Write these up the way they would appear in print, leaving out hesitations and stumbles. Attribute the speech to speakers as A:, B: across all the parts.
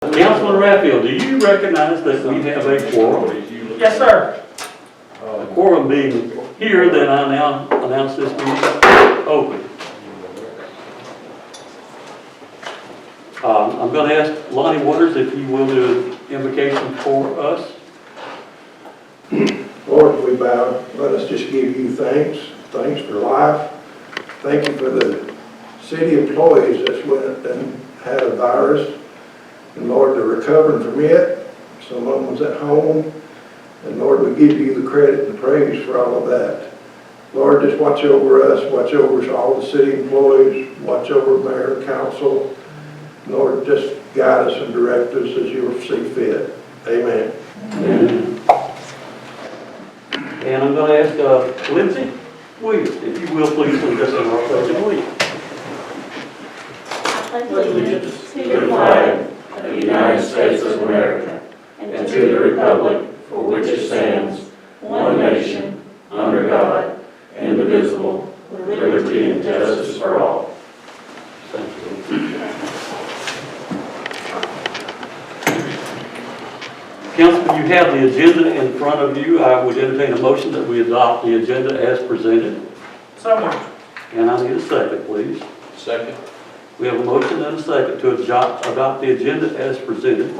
A: Councilman Raphael, do you recognize that we have a quorum?
B: Yes, sir.
A: A quorum being here, then I now announce this meeting open. I'm going to ask Lonnie Waters if he will do an invocation for us.
C: Lord, we bow. Let us just give you thanks. Thanks for life. Thank you for the city employees that went and had a virus. And Lord, they're recovering from it. Some of them was at home. And Lord, we give you the credit and praise for all of that. Lord, just watch over us. Watch over all the city employees. Watch over mayor and council. Lord, just guide us and direct us as you see fit. Amen.
A: Amen. And I'm going to ask Lindsey Williams, if you will, please lead us in our pledge of allegiance.
D: I pledge allegiance to the flag of the United States of America and to the republic for which it stands, one nation, under God, indivisible, with liberty and justice for all.
A: Thank you. Councilman, you have the agenda in front of you. I would entertain a motion that we adopt the agenda as presented.
B: So moved.
A: And I need a second, please.
E: Second.
A: We have a motion and a second to adopt the agenda as presented.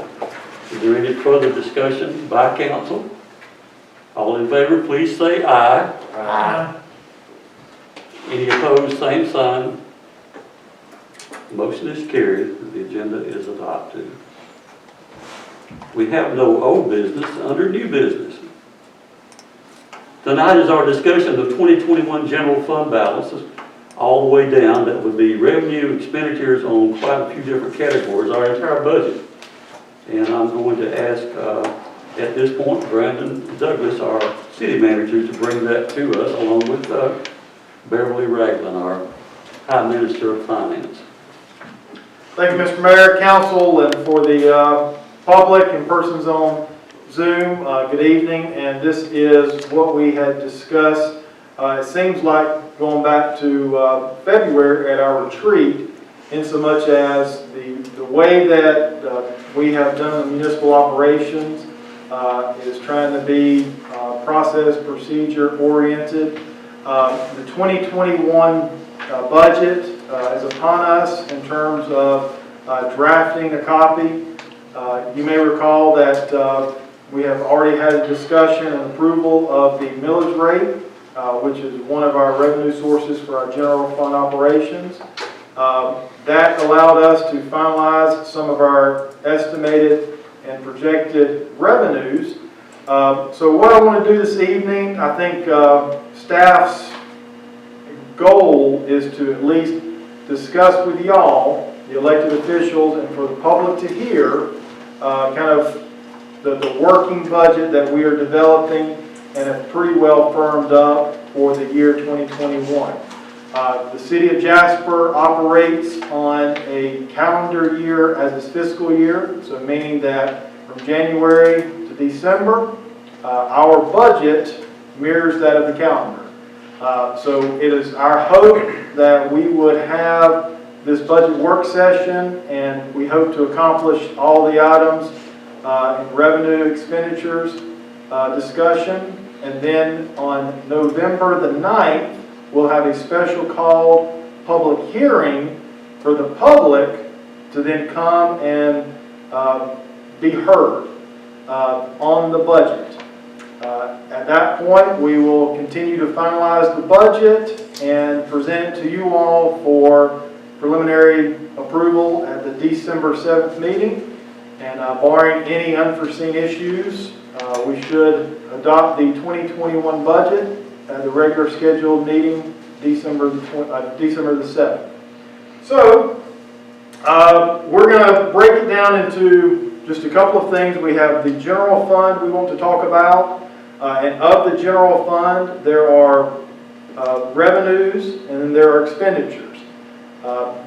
A: Is there any further discussion by council? All in favor, please say aye.
B: Aye.
A: Any opposed, same sign. Motion is carried. The agenda is adopted. We have no old business under new business. Tonight is our discussion of 2021 general fund balances all the way down. That would be revenue, expenditures on quite a few different categories, our entire budget. And I'm going to ask at this point Brandon Douglas, our city manager, to bring that to us along with Beverly Ragland, our High Minister of Finance.
B: Thank you, Mr. Mayor, Council, and for the public and persons on Zoom, good evening. And this is what we had discussed. It seems like going back to February at our retreat, in so much as the way that we have done the municipal operations is trying to be process, procedure oriented. The 2021 budget is upon us in terms of drafting a copy. You may recall that we have already had a discussion and approval of the millage rate, which is one of our revenue sources for our general fund operations. That allowed us to finalize some of our estimated and projected revenues. So what I want to do this evening, I think staff's goal is to at least discuss with y'all, the elected officials, and for the public to hear kind of the working budget that we are developing and have pretty well firmed up for the year 2021. The city of Jasper operates on a calendar year as its fiscal year, so meaning that from January to December, our budget mirrors that of the calendar. So it is our hope that we would have this budget work session, and we hope to accomplish all the items in revenue expenditures discussion. And then on November the 9th, we'll have a special called public hearing for the public to then come and be heard on the budget. At that point, we will continue to finalize the budget and present it to you all for preliminary approval at the December 7th meeting. And barring any unforeseen issues, we should adopt the 2021 budget at the regular scheduled meeting December the 7th. So we're going to break it down into just a couple of things. We have the general fund we want to talk about. And of the general fund, there are revenues and then there are expenditures.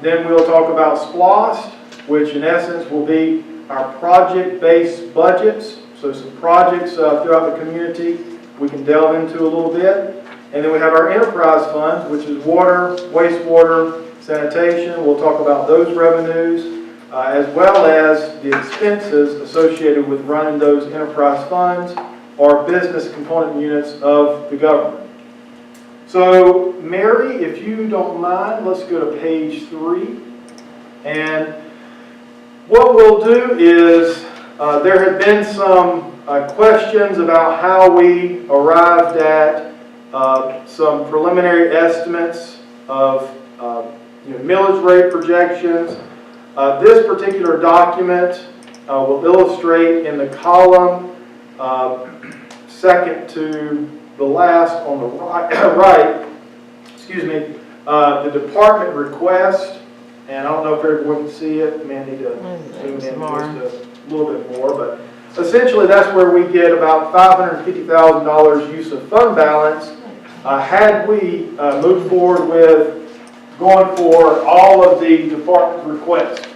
B: Then we'll talk about SPLOST, which in essence will be our project-based budgets. So some projects throughout the community we can delve into a little bit. And then we have our enterprise funds, which is water, wastewater, sanitation. We'll talk about those revenues. as well as the expenses associated with running those enterprise funds or business component units of the government. So, Mary, if you don't mind, let's go to page 3. And what we'll do is, there have been some questions about how we arrived at some preliminary estimates of millage rate projections. This particular document will illustrate in the column second to the last on the right, the department request. And I don't know if everyone can see it. May need to zoom in just a little bit more, but essentially that's where we get about $550,000 use of fund balance. Had we moved forward with going for all of the department requests,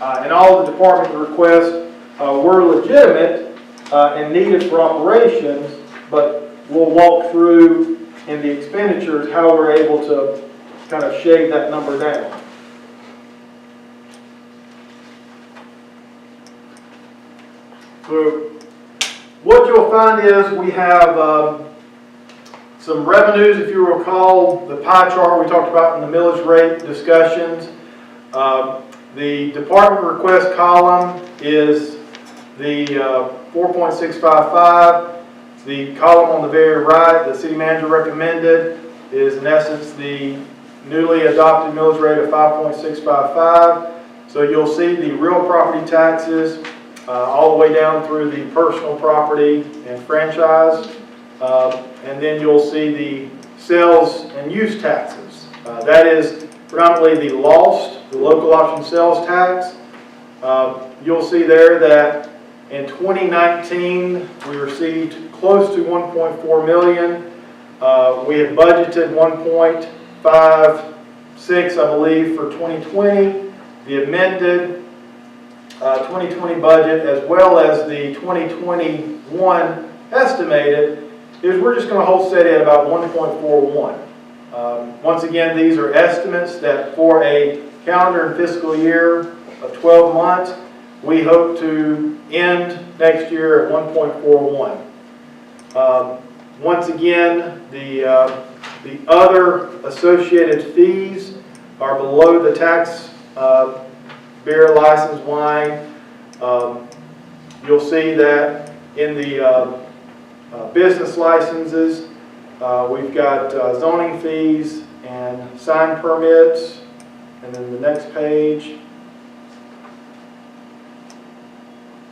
B: and all of the department requests were legitimate and needed for operations, but we'll walk through in the expenditures how we're able to kind of shave that number down. So what you'll find is we have some revenues. If you recall the pie chart we talked about in the millage rate discussions, the department request column is the 4.655. The column on the very right, the city manager recommended, is in essence the newly adopted millage rate of 5.655. So you'll see the real property taxes all the way down through the personal property and franchise. And then you'll see the sales and use taxes. That is predominantly the LOST, the local option sales tax. You'll see there that in 2019 we received close to 1.4 million. We had budgeted 1.56, I believe, for 2020. The amended 2020 budget, as well as the 2021 estimated, is we're just going to hold steady at about 1.41. Once again, these are estimates that for a calendar and fiscal year of 12 months, we hope to end next year at 1.41. Once again, the other associated fees are below the tax beer, license, wine. You'll see that in the business licenses, we've got zoning fees and sign permits. And then the next page,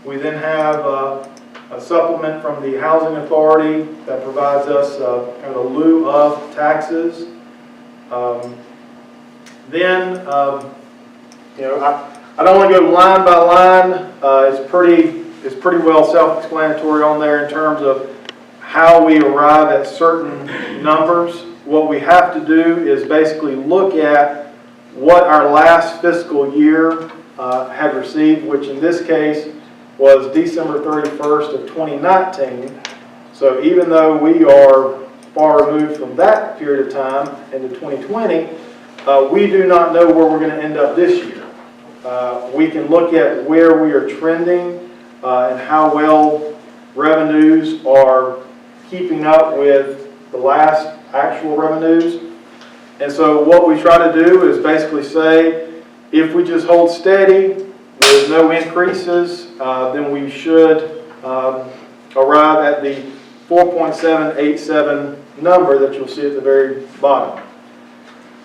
B: we then have a supplement from the Housing Authority that provides us kind of a lieu of taxes. I don't want to go line by line. It's pretty well self-explanatory on there in terms of how we arrive at certain numbers. What we have to do is basically look at what our last fiscal year had received, which in this case was December 31st of 2019. So even though we are far removed from that period of time into 2020, we do not know where we're going to end up this year. We can look at where we are trending and how well revenues are keeping up with the last actual revenues. And so what we try to do is basically say, if we just hold steady, there's no increases, then we should arrive at the 4.787 number that you'll see at the very bottom.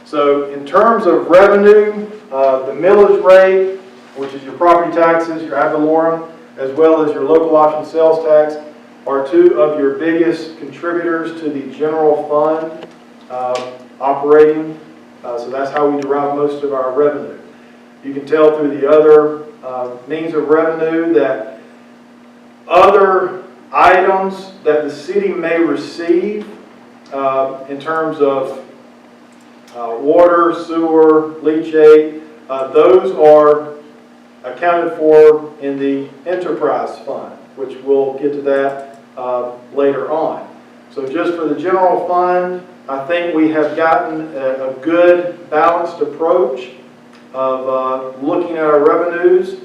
B: So in terms of revenue, the millage rate, which is your property taxes, your ad valorem, as well as your local option sales tax, are two of your biggest contributors to the general fund operating. So that's how we derive most of our revenue. You can tell through the other means of revenue that other items that the city may receive in terms of water, sewer, leachate, those are accounted for in the enterprise fund, which we'll get to that later on. So just for the general fund, I think we have gotten a good balanced approach of looking at our revenues,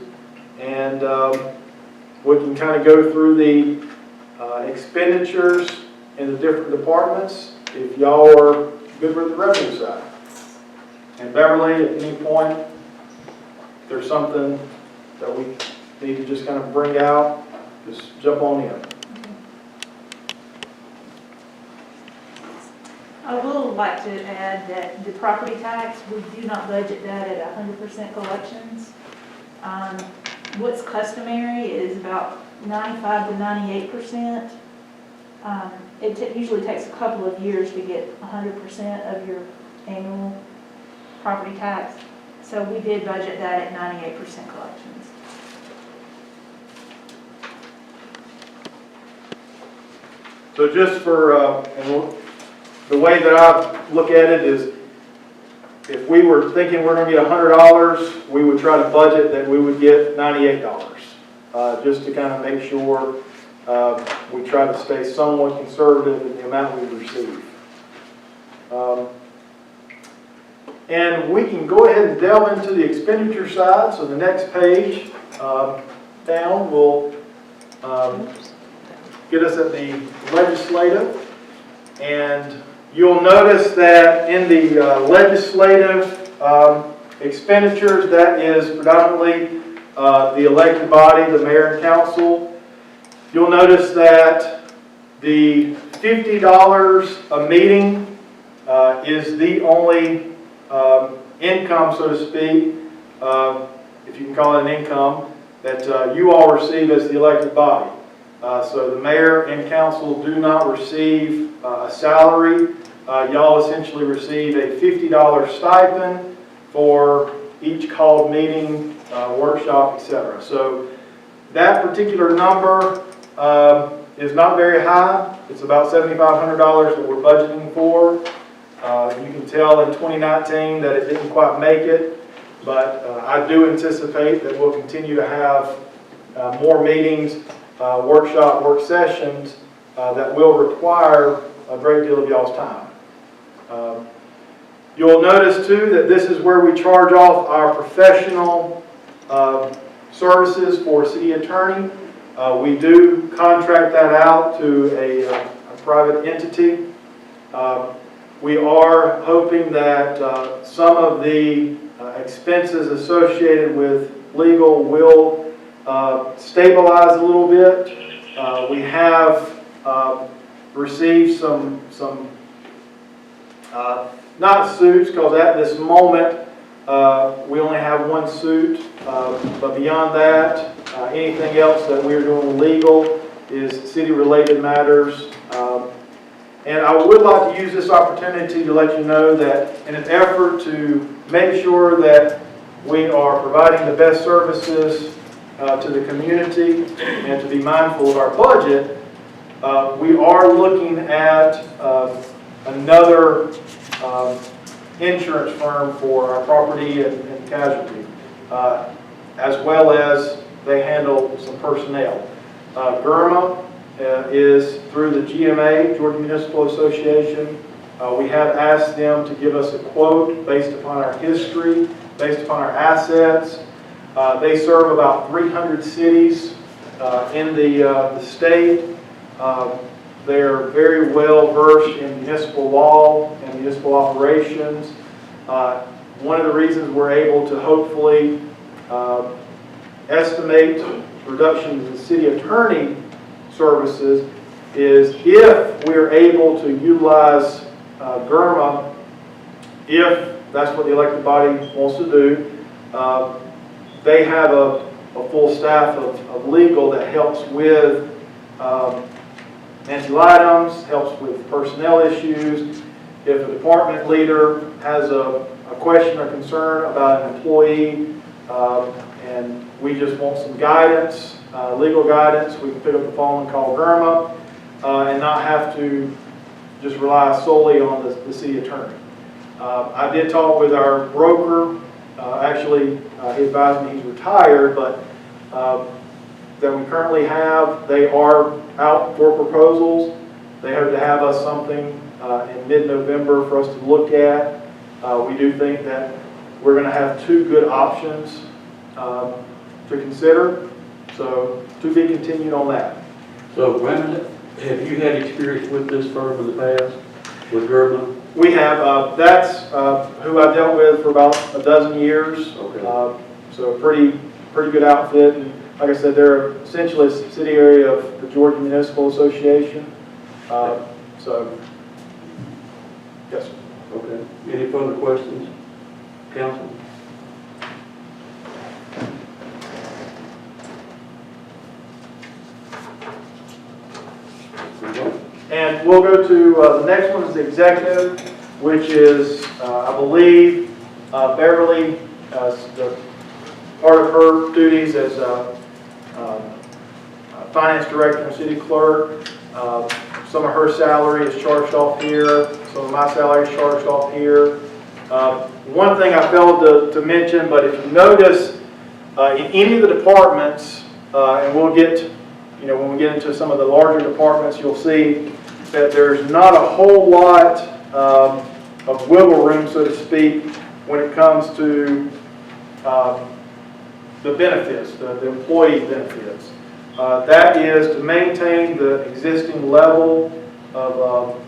B: and we can kind of go through the expenditures in the different departments if y'all are good with the revenue side. And Beverly, at any point, if there's something that we need to just kind of bring out, just jump on in.
E: I will like to add that the property tax, we do not budget that at 100% collections. What's customary is about 95 to 98%. It usually takes a couple of years to get 100% of your annual property tax. So we did budget that at 98% collections.
B: So just for, the way that I look at it is, if we were thinking we're going to get $100, we would try to budget that we would get $98, just to kind of make sure we try to stay somewhat conservative in the amount we receive. And we can go ahead and delve into the expenditure side. So the next page down will get us at the legislative. And you'll notice that in the legislative expenditures, that is predominantly the elected body, the mayor and council. You'll notice that the $50 a meeting is the only income, so to speak, if you can call it an income, that you all receive as the elected body. So the mayor and council do not receive a salary. Y'all essentially receive a $50 stipend for each called meeting, workshop, etc. So that particular number is not very high. It's about $7,500 that we're budgeting for. You can tell in 2019 that it didn't quite make it, but I do anticipate that we'll continue to have more meetings, work sessions that will require a great deal of y'all's time. You'll notice too that this is where we charge off our professional services for city attorney. We do contract that out to a private entity. We are hoping that some of the expenses associated with legal will stabilize a little bit. We have received some not suits, because at this moment we only have one suit, but beyond that, anything else that we're doing legal is city-related matters. And I would like to use this opportunity to let you know that in an effort to make sure that we are providing the best services to the community and to be mindful of our budget, we are looking at another insurance firm for our property and casualty, as well as they handle some personnel. GERMA is through the GMA, Georgia Municipal Association. We have asked them to give us a quote based upon our history, based upon our assets. They serve about 300 cities in the state. They're very well versed in municipal law and municipal operations. One of the reasons we're able to hopefully estimate reductions in city attorney services is if we're able to utilize GERMA, if that's what the elected body wants to do. They have a full staff of legal that helps with anti-items, helps with personnel issues. If a department leader has a question or concern about an employee and we just want some guidance, legal guidance, we can pick up the phone and call GERMA and not have to just rely solely on the city attorney. I did talk with our broker. Actually, he advised me he's retired, but that we currently have, they are out for proposals. They hope to have us something in mid-November for us to look at. We do think that we're going to have two good options to consider. So to be continued on that.
A: So Brandon, have you had experience with this firm in the past, with Gerber?
B: We have, that's who I dealt with for about a dozen years.
A: Okay.
B: So a pretty good outfit. And like I said, they're essentially a subsidiary of the Georgia Municipal Association. So, yes, sir.
A: Okay. Any further questions, council?
B: And we'll go to the next one is the executive, which is, I believe, Beverly, the part of her duties as finance director and city clerk. Some of her salary is charged off here. Some of my salary is charged off here. One thing I failed to mention, but if you notice in any of the departments, and we'll get, when we get into some of the larger departments, you'll see that there's not a whole lot of wiggle room, so to speak, when it comes to the benefits, the employee benefits. That is to maintain the existing level of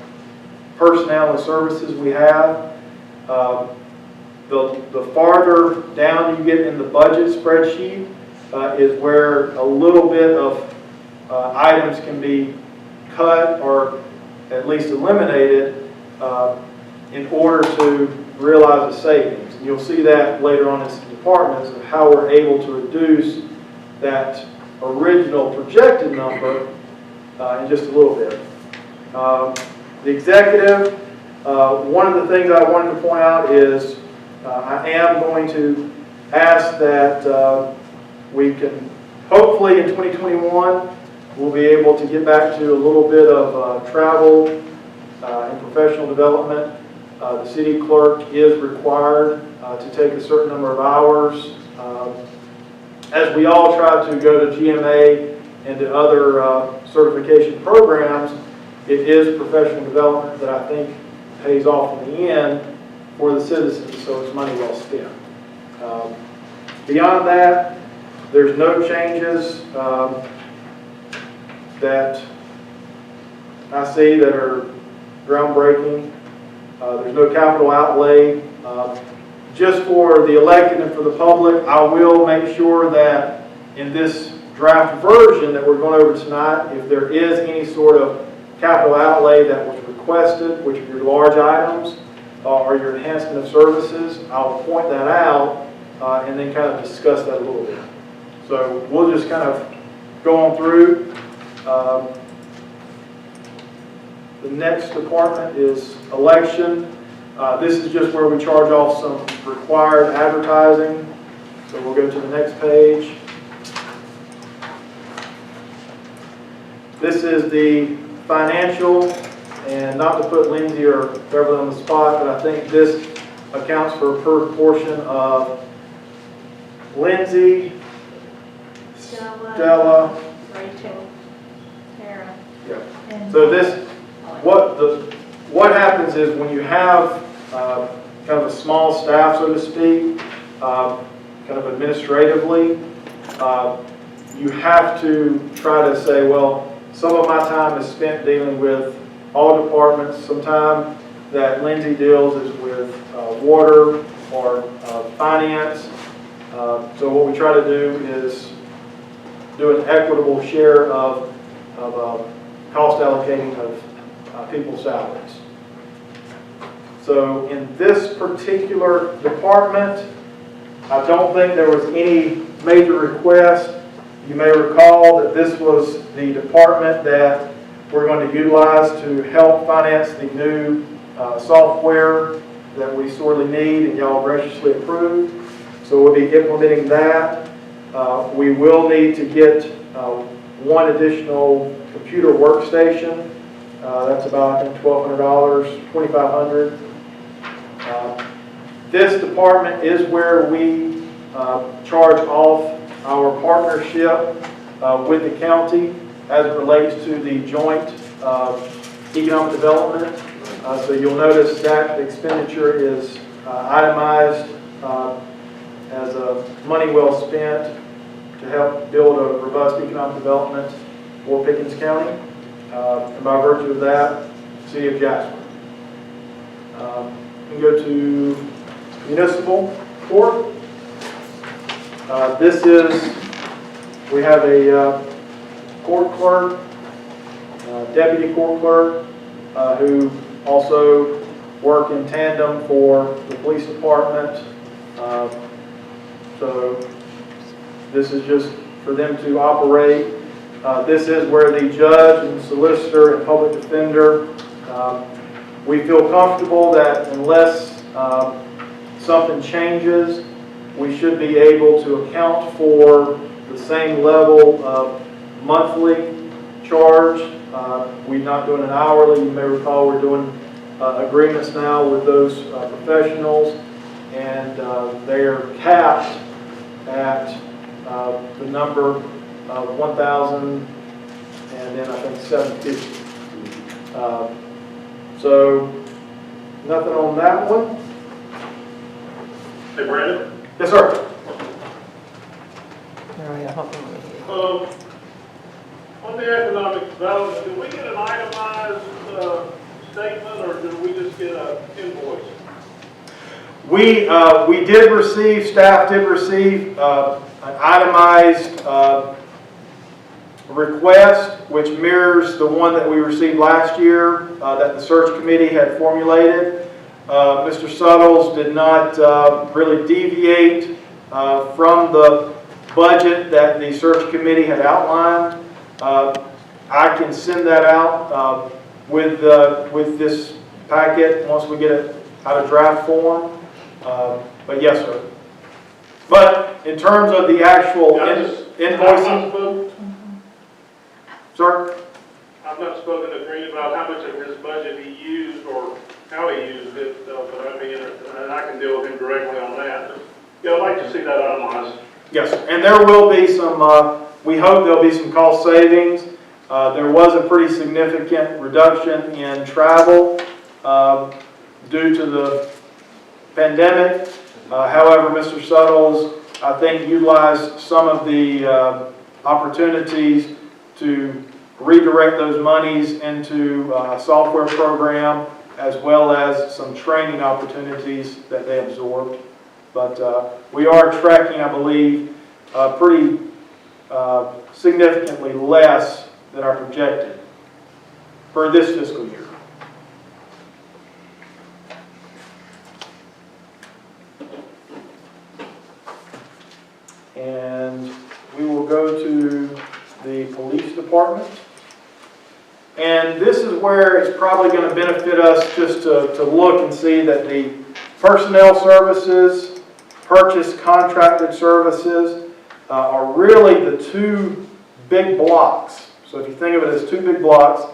B: personnel and services we have. The farther down you get in the budget spreadsheet is where a little bit of items can be cut or at least eliminated in order to realize the savings. And you'll see that later on in some departments of how we're able to reduce that original projected number in just a little bit. The executive, one of the things I wanted to point out is I am going to ask that we can, hopefully in 2021, we'll be able to get back to a little bit of travel and professional development. The city clerk is required to take a certain number of hours. As we all try to go to GMA and to other certification programs, it is professional development that I think pays off in the end for the citizens, so it's money well spent. Beyond that, there's no changes that I see that are groundbreaking. There's no capital outlay. Just for the elected and for the public, I will make sure that in this draft version that we're going over tonight, if there is any sort of capital outlay that was requested, which are your large items or your enhancement of services, I'll point that out and then kind of discuss that a little bit. So we'll just kind of go on through. The next department is election. This is just where we charge off some required advertising. So we'll go to the next page. This is the financial, and not to put Lindsey or Beverly on the spot, but I think this accounts for a proportion of Lindsey, Stella,
E: Rachel, Tara.
B: yeah.
E: And
B: So this, what happens is when you have kind of a small staff, so to speak, kind of administratively, you have to try to say, well, some of my time is spent dealing with all departments. Some time that Lindsey deals is with water or finance. So what we try to do is do an equitable share of cost allocating of people's salaries. So in this particular department, I don't think there was any major request. You may recall that this was the department that we're going to utilize to help finance the new software that we sorely need and y'all graciously approved. So we'll be implementing that. We will need to get one additional computer workstation. That's about, I think, $1,200, $2,500. This department is where we charge off our partnership with the county as it relates to the joint economic development. So you'll notice that the expenditure is itemized as a money well spent to help build a robust economic development for Pickens County, and by virtue of that, City of Jasper. We go to municipal court. We have a court clerk, deputy court clerk, who also work in tandem for the police department. So this is just for them to operate. This is where the judge and solicitor and public defender, we feel comfortable that unless something changes, we should be able to account for the same level of monthly charge. We're not doing an hourly. You may recall we're doing agreements now with those professionals, and they are capped at the number of 1,000 and then I think 750. So nothing on that one.
F: Hey, Brandon.
B: Yes, sir.
F: On the economic development, do we get an itemized statement, or do we just get an invoice?
B: We did receive, staff did receive an itemized request, which mirrors the one that we received last year that the search committee had formulated. Mr. Suttles did not really deviate from the budget that the search committee had outlined. I can send that out with this packet once we get it out of draft form. But yes, sir. But in terms of the actual invoicing, sir?
F: I've not spoken to Green about how much of his budget he used or how he used it, but I'd be interested, and I can deal with him directly on that. Yeah, I'd like to see that itemized.
B: Yes, sir. And there will be some, we hope there'll be some cost savings. There was a pretty significant reduction in travel due to the pandemic. However, Mr. Suttles, I think, utilized some of the opportunities to redirect those monies into a software program, as well as some training opportunities that they absorbed. But we are tracking, I believe, pretty significantly less than our projected for this fiscal year. And we will go to the police department. And this is where it's probably going to benefit us just to look and see that the personnel services, purchase contracted services are really the two big blocks. So if you think of it as two big blocks,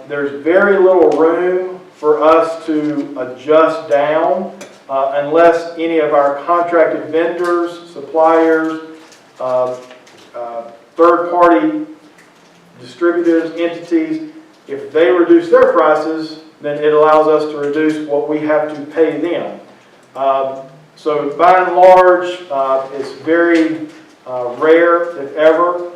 B: there's very little room for us to adjust down unless any of our contracted vendors, suppliers, third-party distributors, entities, if they reduce their prices, then it allows us to reduce what we have to pay them. So by and large, it's very rare, if ever.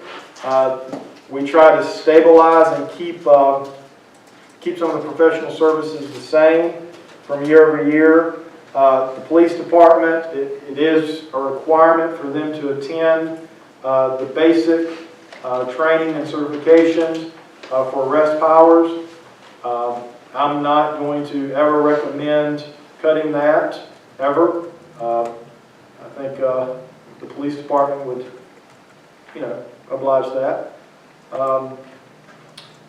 B: We try to stabilize and keep some of the professional services the same from year over year. The police department, it is a requirement for them to attend the basic training and certifications for arrest powers. I'm not going to ever recommend cutting that, ever. I think the police department would, oblige that.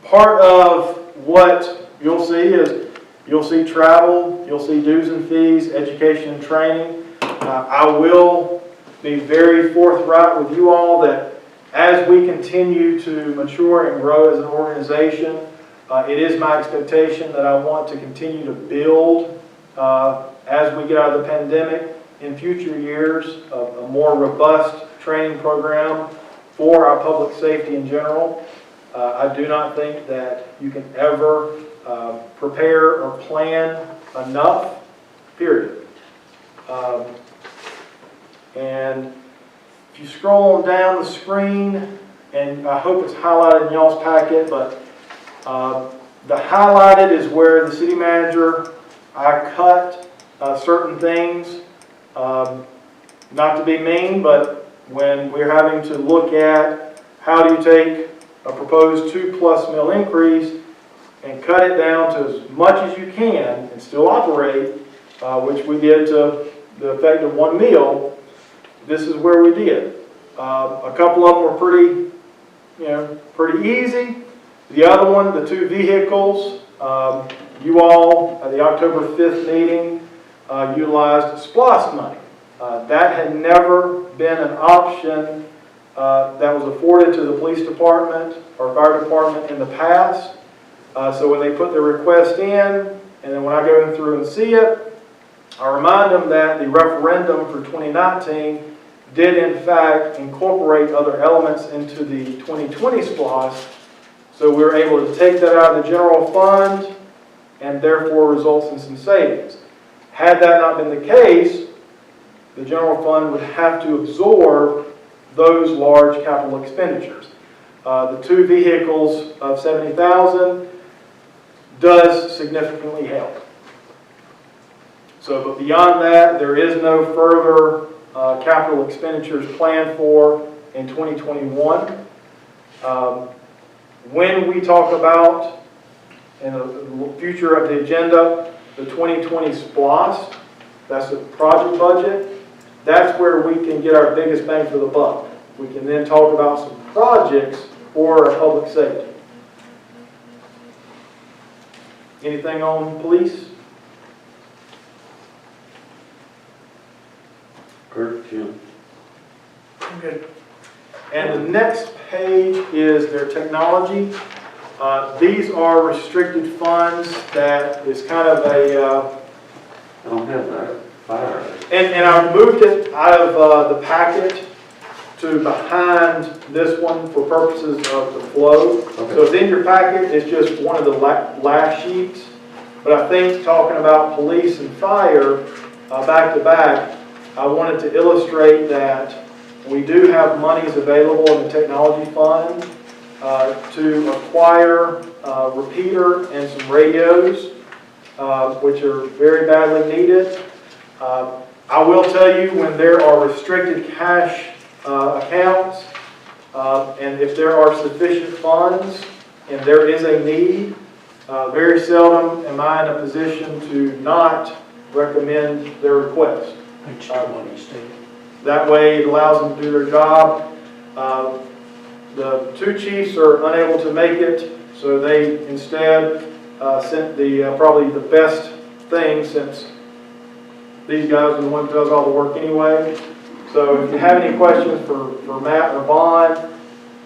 B: Part of what you'll see is you'll see travel, you'll see dues and fees, education and training. I will be very forthright with you all that as we continue to mature and grow as an organization, it is my expectation that I want to continue to build as we get out of the pandemic in future years, a more robust training program for our public safety in general. I do not think that you can ever prepare or plan enough, period. And if you scroll on down the screen, and I hope it's highlighted in y'all's packet, but the highlighted is where the city manager, I cut certain things, not to be mean, but when we're having to look at how do you take a proposed $2+ million increase and cut it down to as much as you can and still operate, which we did to the effect of 1 meal, this is where we did. A couple of them were pretty easy. The other one, the 2 vehicles, you all at the October 5th meeting utilized SPLOST money. That had never been an option that was afforded to the police department or fire department in the past. So when they put their request in, and then when I go through and see it, I remind them that the referendum for 2019 did in fact incorporate other elements into the 2020 SPLOST. So we were able to take that out of the general fund and therefore results in some savings. Had that not been the case, the general fund would have to absorb those large capital expenditures. The 2 vehicles of $70,000 does significantly help. So, but beyond that, there is no further capital expenditures planned for in 2021. When we talk about, in the future of the agenda, the 2020 SPLOST, that's the project budget, that's where we can get our biggest bang for the buck. We can then talk about some projects for our public safety. Anything on police?
A: Kurt, Jim.
B: Okay. And the next page is their technology. These are restricted funds that is kind of a...
A: I don't have that. Fire.
B: And I moved it out of the packet to behind this one for purposes of the flow.
A: Okay.
B: So it's in your packet, it's just one of the last sheets. But I think talking about police and fire back to back, I wanted to illustrate that we do have monies available in the technology fund to acquire repeater and some radios, which are very badly needed. I will tell you, when there are restricted cash accounts, and if there are sufficient funds and there is a need, very seldom am I in a position to not recommend their request. That way it allows them to do their job. The 2 chiefs are unable to make it, so they instead sent the probably the best thing, since these guys are the one who does all the work anyway. So if you have any questions for Matt or Vaughn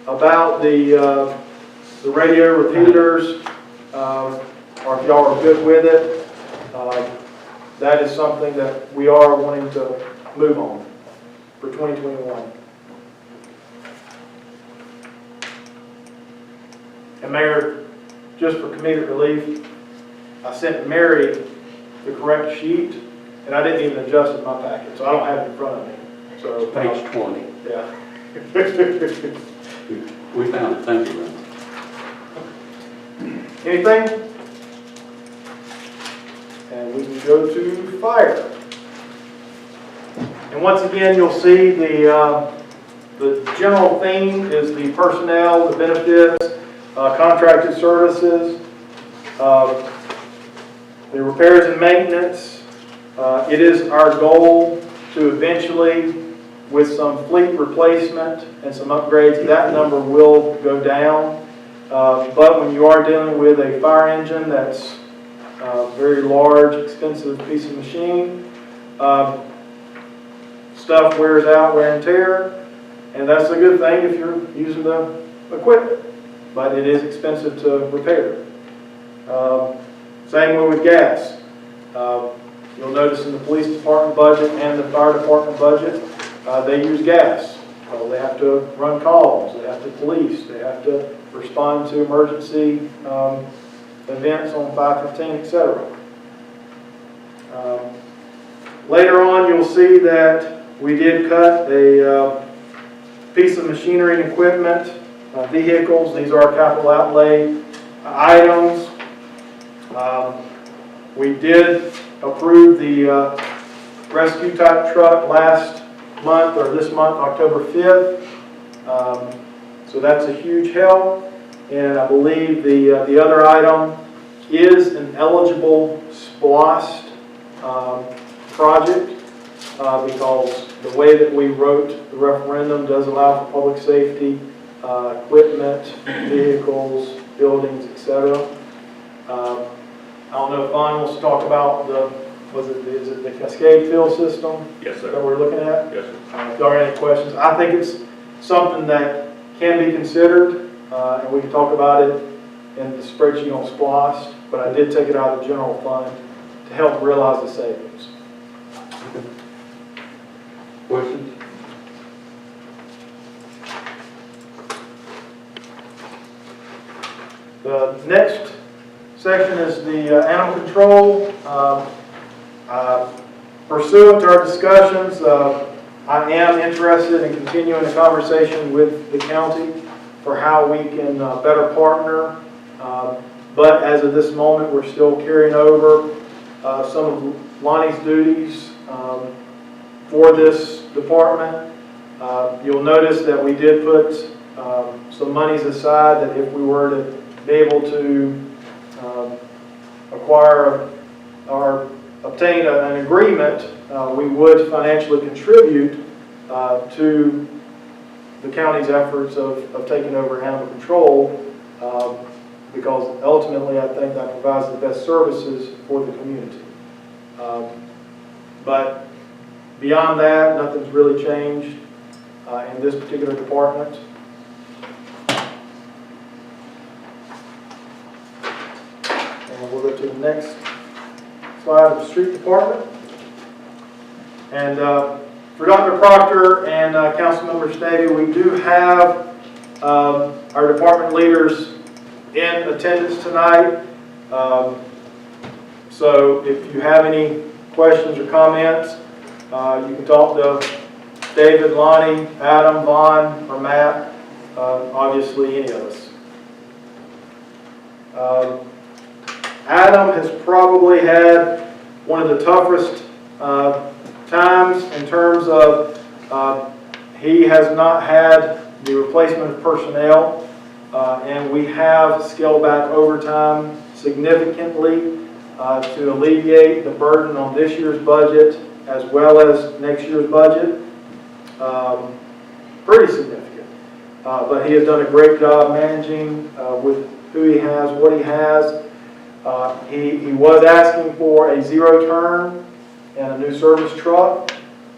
B: about the radio repeaters, or if y'all are good with it, that is something that we are wanting to move on for 2021. And Mayor, just for comedic relief, I sent Mary the correct sheet, and I didn't even adjust it in my packet, so I don't have it in front of me. So
A: Page 20.
B: yeah.
A: We found it. Thank you, Ron.
B: Anything? And we can go to fire. And once again, you'll see the general theme is the personnel, the benefits, contracted services, the repairs and maintenance. It is our goal to eventually, with some fleet replacement and some upgrades, that number will go down. But when you are dealing with a fire engine that's a very large, expensive piece of machine, stuff wears out, wear and tear, and that's a good thing if you're using the equipment, but it is expensive to repair. Same way with gas. You'll notice in the police department budget and the fire department budget, they use gas. They have to run calls, they have to police, they have to respond to emergency events on 515, etc. Later on, you'll see that we did cut a piece of machinery and equipment, vehicles. These are capital outlay items. We did approve the rescue type truck last month, or this month, October 5th. So that's a huge help. And I believe the other item is an eligible SPLOST project, because the way that we wrote the referendum does allow for public safety, equipment, vehicles, buildings, etc. I don't know if Vaughn wants to talk about is it the Cascade Fill system
F: Yes, sir.
B: that we're looking at?
F: Yes, sir.
B: If there are any questions, I think it's something that can be considered, and we can talk about it in the spreadsheet on SPLOST, but I did take it out of the general fund to help realize the savings.
A: Questions?
B: The next section is the animal control. Pursuant to our discussions, I am interested in continuing the conversation with the county for how we can better partner. But as of this moment, we're still carrying over some of Lonnie's duties for this department. You'll notice that we did put some monies aside that if we were to be able to acquire or obtain an agreement, we would financially contribute to the county's efforts of taking over animal control, because ultimately I think that provides the best services for the community. But beyond that, nothing's really changed in this particular department. And we'll go to the next slide of the street department. And for Dr. Proctor and Councilmember Stavey, we do have our department leaders in attendance tonight. So if you have any questions or comments, you can talk to David, Lonnie, Adam, Vaughn, or Matt, obviously any of us. Adam has probably had one of the toughest times in terms of he has not had the replacement of personnel, and we have scaled back overtime significantly to alleviate the burden on this year's budget as well as next year's budget. Pretty significant. But he has done a great job managing with who he has, what he has. He was asking for a zero turn and a new service truck,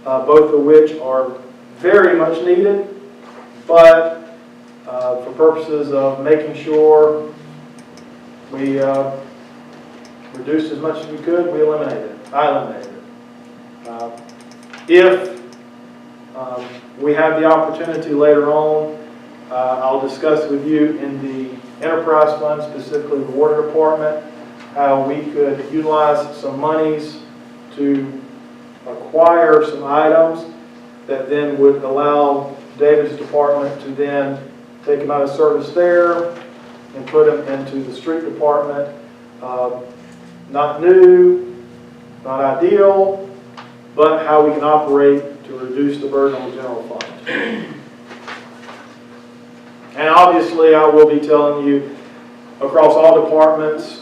B: both of which are very much needed, but for purposes of making sure we reduced as much as we could, we eliminated it. I eliminated it. If we have the opportunity later on, I'll discuss with you in the enterprise fund, specifically the water department, how we could utilize some monies to acquire some items that then would allow David's department to then take them out of service there and put them into the street department. Not new, not ideal, but how we can operate to reduce the burden on the general fund. And obviously I will be telling you across all departments,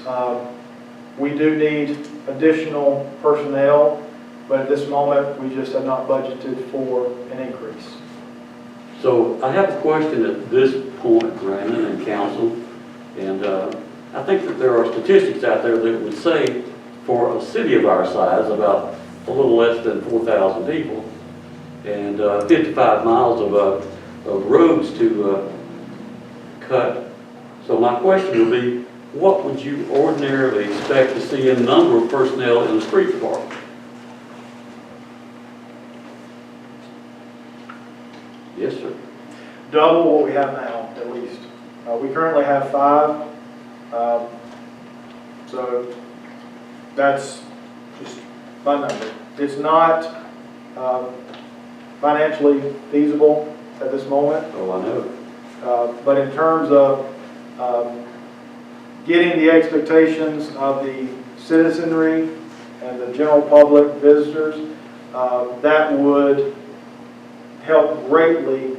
B: we do need additional personnel, but at this moment we just have not budgeted for an increase.
A: So I have a question at this point, Brandon and council, and I think that there are statistics out there that would say for a city of our size, about a little less than 4,000 people, and 55 miles of roads to cut. So my question would be, what would you ordinarily expect to see in number of personnel in the street department? Yes, sir.
B: Double what we have now, at least. We currently have 5. So that's just by number. It's not financially feasible at this moment.
A: Oh, I know.
B: But in terms of getting the expectations of the citizenry and the general public visitors, that would help greatly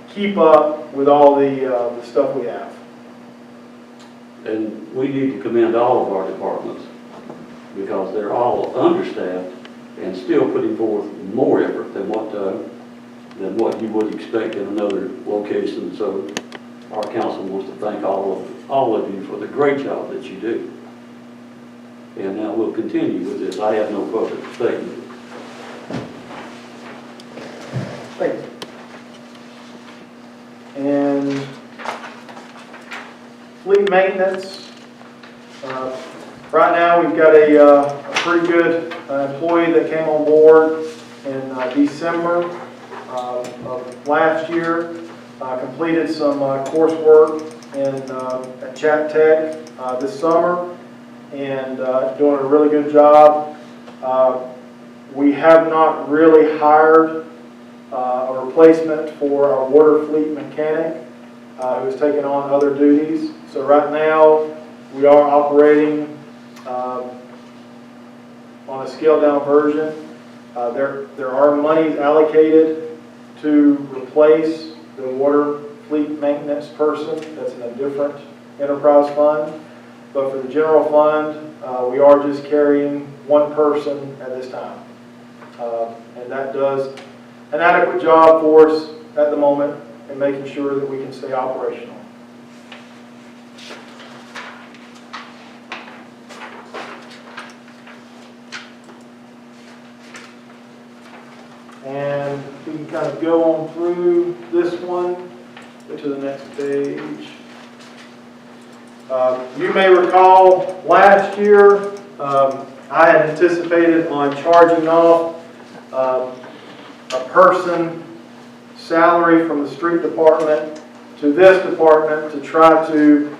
B: keep up with all the stuff we have.
A: And we need to commend all of our departments because they're all understaffed and still putting forth more effort than what you would expect in another location. So our council wants to thank all of you for the great job that you do. And now we'll continue with this. I have no further statement.
B: Thank you. And fleet maintenance. Right now, we've got a pretty good employee that came on board in December of last year. Completed some coursework at Chat Tech this summer, and doing a really good job. We have not really hired a replacement for our water fleet mechanic who has taken on other duties. So right now, we are operating on a scaled down version. There are monies allocated to replace the water fleet maintenance person that's in a different enterprise fund. But for the general fund, we are just carrying one person at this time. And that does an adequate job for us at the moment in making sure that we can stay operational. And we can kind of go on through this one, go to the next page. You may recall last year, I had anticipated on charging off a person salary from the street department to this department to try to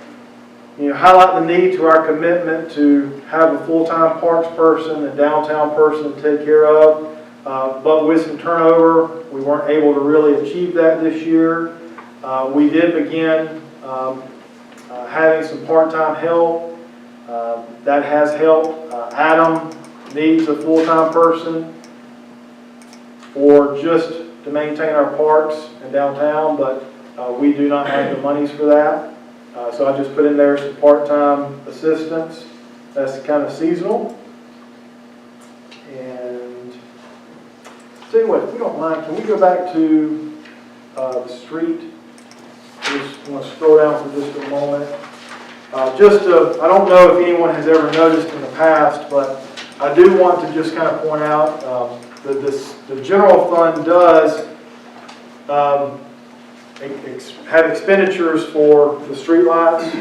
B: highlight the need to our commitment to have a full-time parks person and downtown person to take care of. But with some turnover, we weren't able to really achieve that this year. We did begin having some part-time help. That has helped. Adam needs a full-time person for just to maintain our parks and downtown, but we do not have the monies for that. So I just put in there some part-time assistants. That's kind of seasonal. And tell you what, if we don't mind, can we go back to the street? Just want to scroll down for just a moment. I don't know if anyone has ever noticed in the past, but I do want to just kind of point out that the general fund does have expenditures for the streetlights.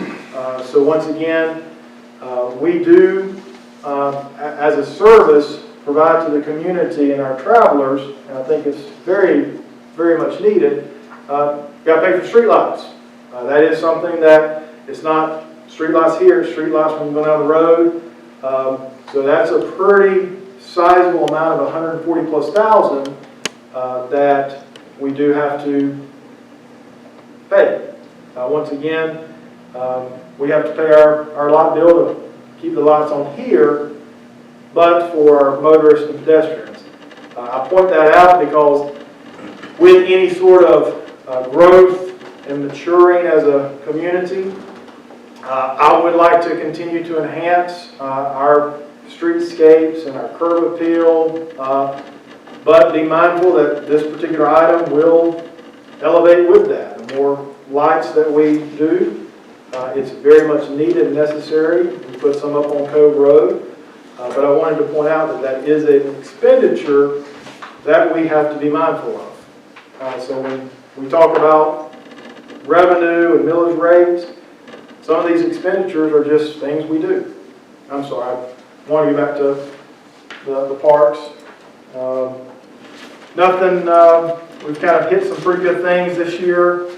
B: So once again, we do, as a service, provide to the community and our travelers, and I think it's very, very much needed, got to pay for streetlights. That is something that it's not streetlights here, it's streetlights when you go down the road. So that's a pretty sizable amount of $140,000+ that we do have to pay. Once again, we have to pay our lot bill to keep the lights on here, but for our motorists and pedestrians. I point that out because with any sort of growth and maturing as a community, I would like to continue to enhance our streetscapes and our curb appeal, but be mindful that this particular item will elevate with that. The more lights that we do, it's very much needed and necessary. We put some up on Cove Road, but I wanted to point out that that is an expenditure that we have to be mindful of. So when we talk about revenue and millage rates, some of these expenditures are just things we do. I'm sorry, I want to get back to the parks. We've kind of hit some pretty good things this year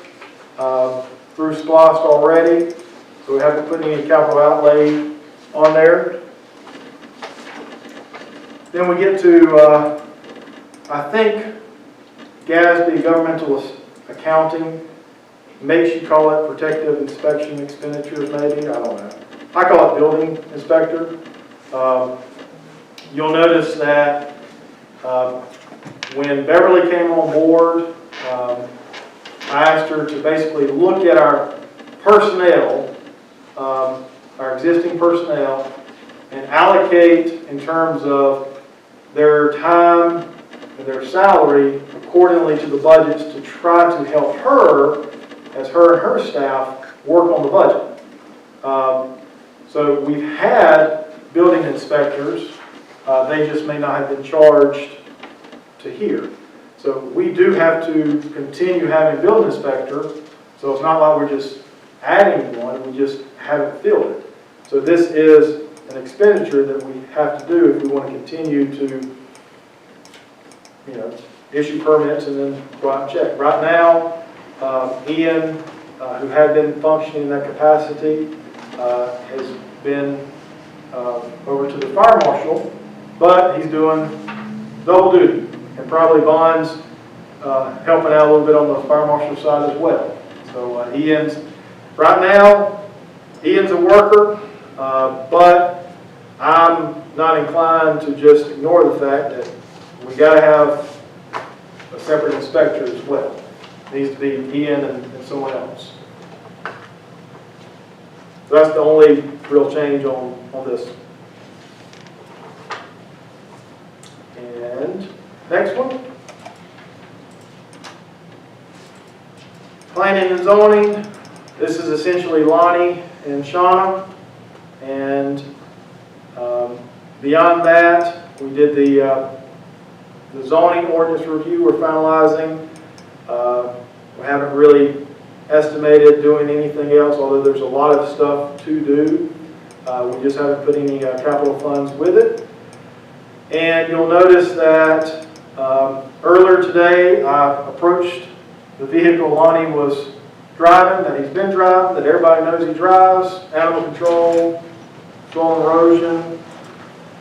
B: through SPLOST already, so we haven't put any capital outlay on there. Then we get to, I think, GASB, governmental accounting, makes you call it protective inspection expenditures maybe, I don't know. I call it building inspector. You'll notice that when Beverly came on board, I asked her to basically look at our personnel, our existing personnel, and allocate in terms of their time and their salary accordingly to the budgets to try to help her, as her and her staff work on the budget. So we've had building inspectors, they just may not have been charged to here. So we do have to continue having building inspector, so it's not like we're just adding one, we just haven't filled it. So this is an expenditure that we have to do if we want to continue to, issue permits and then go out and check. Right now, Ian, who had been functioning in that capacity, has been over to the fire marshal, but he's doing double duty, and probably Bond's helping out a little bit on the fire marshal side as well. So right now, Ian's a worker, but I'm not inclined to just ignore the fact that we got to have a separate inspector as well. It needs to be Ian and someone else. So that's the only real change on this. And next one. Planning and zoning. This is essentially Lonnie and Shauna. And beyond that, we did the zoning ordinance review we're finalizing. We haven't really estimated doing anything else, although there's a lot of stuff to do. We just haven't put any capital funds with it. And you'll notice that earlier today I approached the vehicle Lonnie was driving, that he's been driving, that everybody knows he drives, animal control, soil erosion,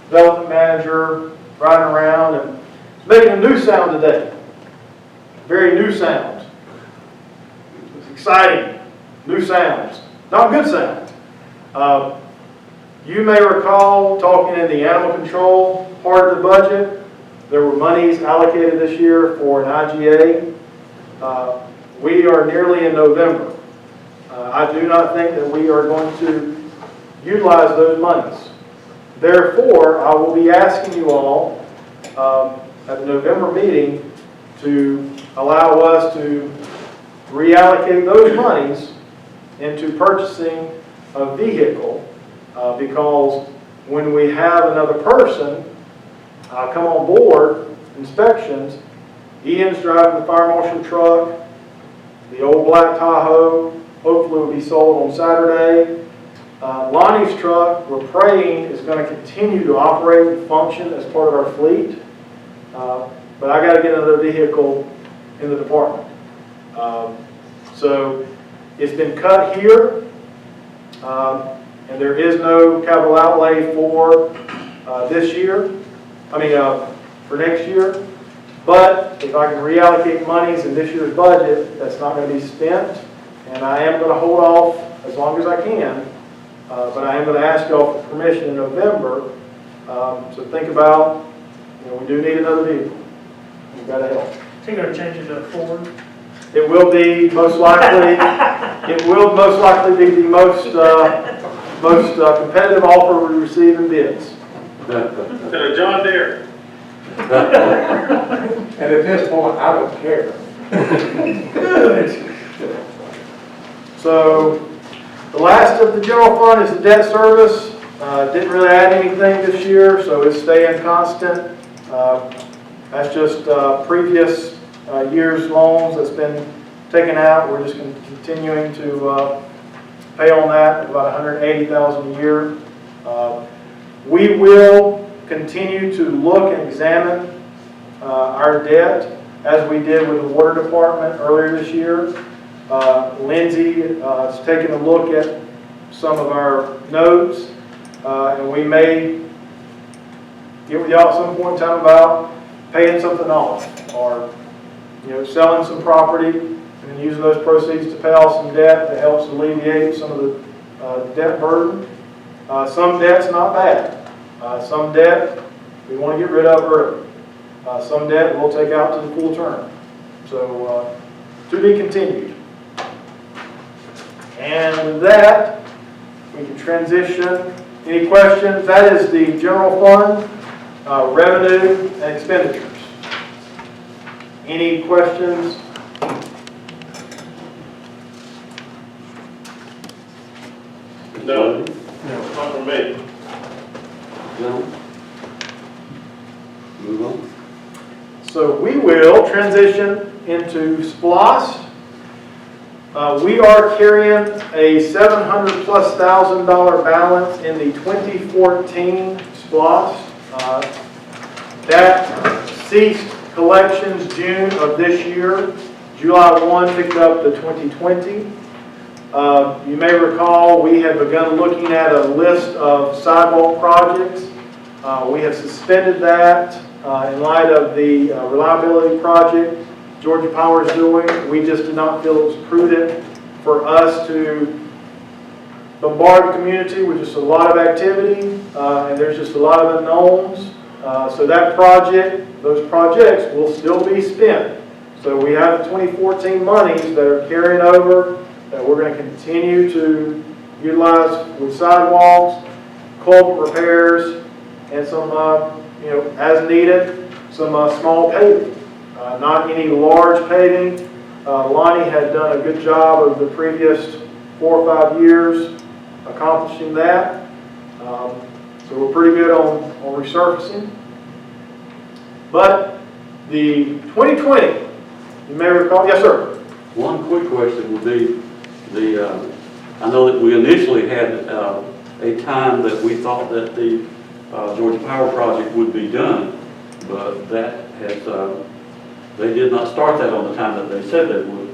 B: development manager, riding around, and making a new sound today. Very new sound. It's exciting. New sounds. Not good sounds. You may recall talking in the animal control part of the budget, there were monies allocated this year for an IGA. We are nearly in November. I do not think that we are going to utilize those monies. Therefore, I will be asking you all at the November meeting to allow us to reallocate those monies into purchasing a vehicle because when we have another person come on board, inspections, Ian's driving the fire marshal truck, the old black Tahoe, hopefully will be sold on Saturday. Lonnie's truck, we're praying, is going to continue to operate and function as part of our fleet. But I got to get another vehicle in the department. So it's been cut here, and there is no capital outlay for this year. For next year. But if I can reallocate monies in this year's budget, that's not going to be spent. And I am going to hold off as long as I can. But I am going to ask y'all for permission in November. So think about, we do need another vehicle. We've got to help.
G: So you're going to change it to a Ford?
B: It will be most likely. It will most likely be the most competitive offer we receive in bids.
F: To John Deere.
C: And at this point, I don't care.
B: Good. So the last of the general fund is the debt service. Didn't really add anything this year, so it's staying constant. That's just previous year's loans that's been taken out. We're just continuing to pay on that, about $180,000 a year. We will continue to look and examine our debt as we did with the water department earlier this year. Lindsey has taken a look at some of our notes, and we may get with y'all at some point in time about paying something off, or, selling some property, and then using those proceeds to pay off some debt that helps alleviate some of the debt burden. Some debt's not bad. Some debt we want to get rid of early. Some debt we'll take out to the full term. So, to be continued. And with that, we can transition. Any questions? That is the general fund, revenue, and expenditures. Any questions?
F: No, not for me.
A: No? Move on.
B: So we will transition into SPLOST. We are carrying a $700,000+ balance in the 2014 SPLOST. That ceased collections June of this year. July 1 picked up the 2020. You may recall we had begun looking at a list of sidewalk projects. We have suspended that in light of the reliability project Georgia Power is doing. We just did not feel it was prudent for us to bombard the community with just a lot of activity, and there's just a lot of unknowns. So that project, those projects will still be spent. So we have the 2014 monies that are carrying over that we're going to continue to utilize with sidewalks, culvert repairs, and some, as needed, some small paving. Not any large paving. Lonnie had done a good job of the previous 4 or 5 years accomplishing that. So we're pretty good on resurfacing. But the 2020, you may recall, yes sir?
A: One quick question would be, I know that we initially had a time that we thought that the Georgia Power project would be done, but that has, they did not start that on the time that they said they would.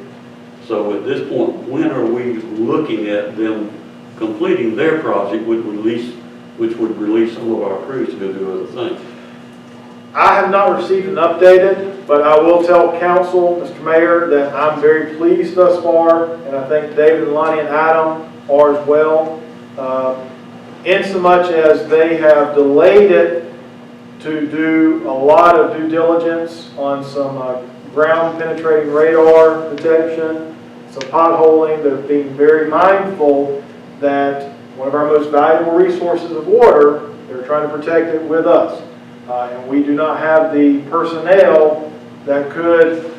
A: So at this point, when are we looking at them completing their project, which would release some of our crews to go do other things?
B: I have not received an updated, but I will tell council, Mr. Mayor, that I'm very pleased thus far, and I think David, Lonnie, and Adam are as well, in so much as they have delayed it to do a lot of due diligence on some ground penetrating radar detection, some potholing. They're being very mindful that one of our most valuable resources of water, they're trying to protect it with us. And we do not have the personnel that could,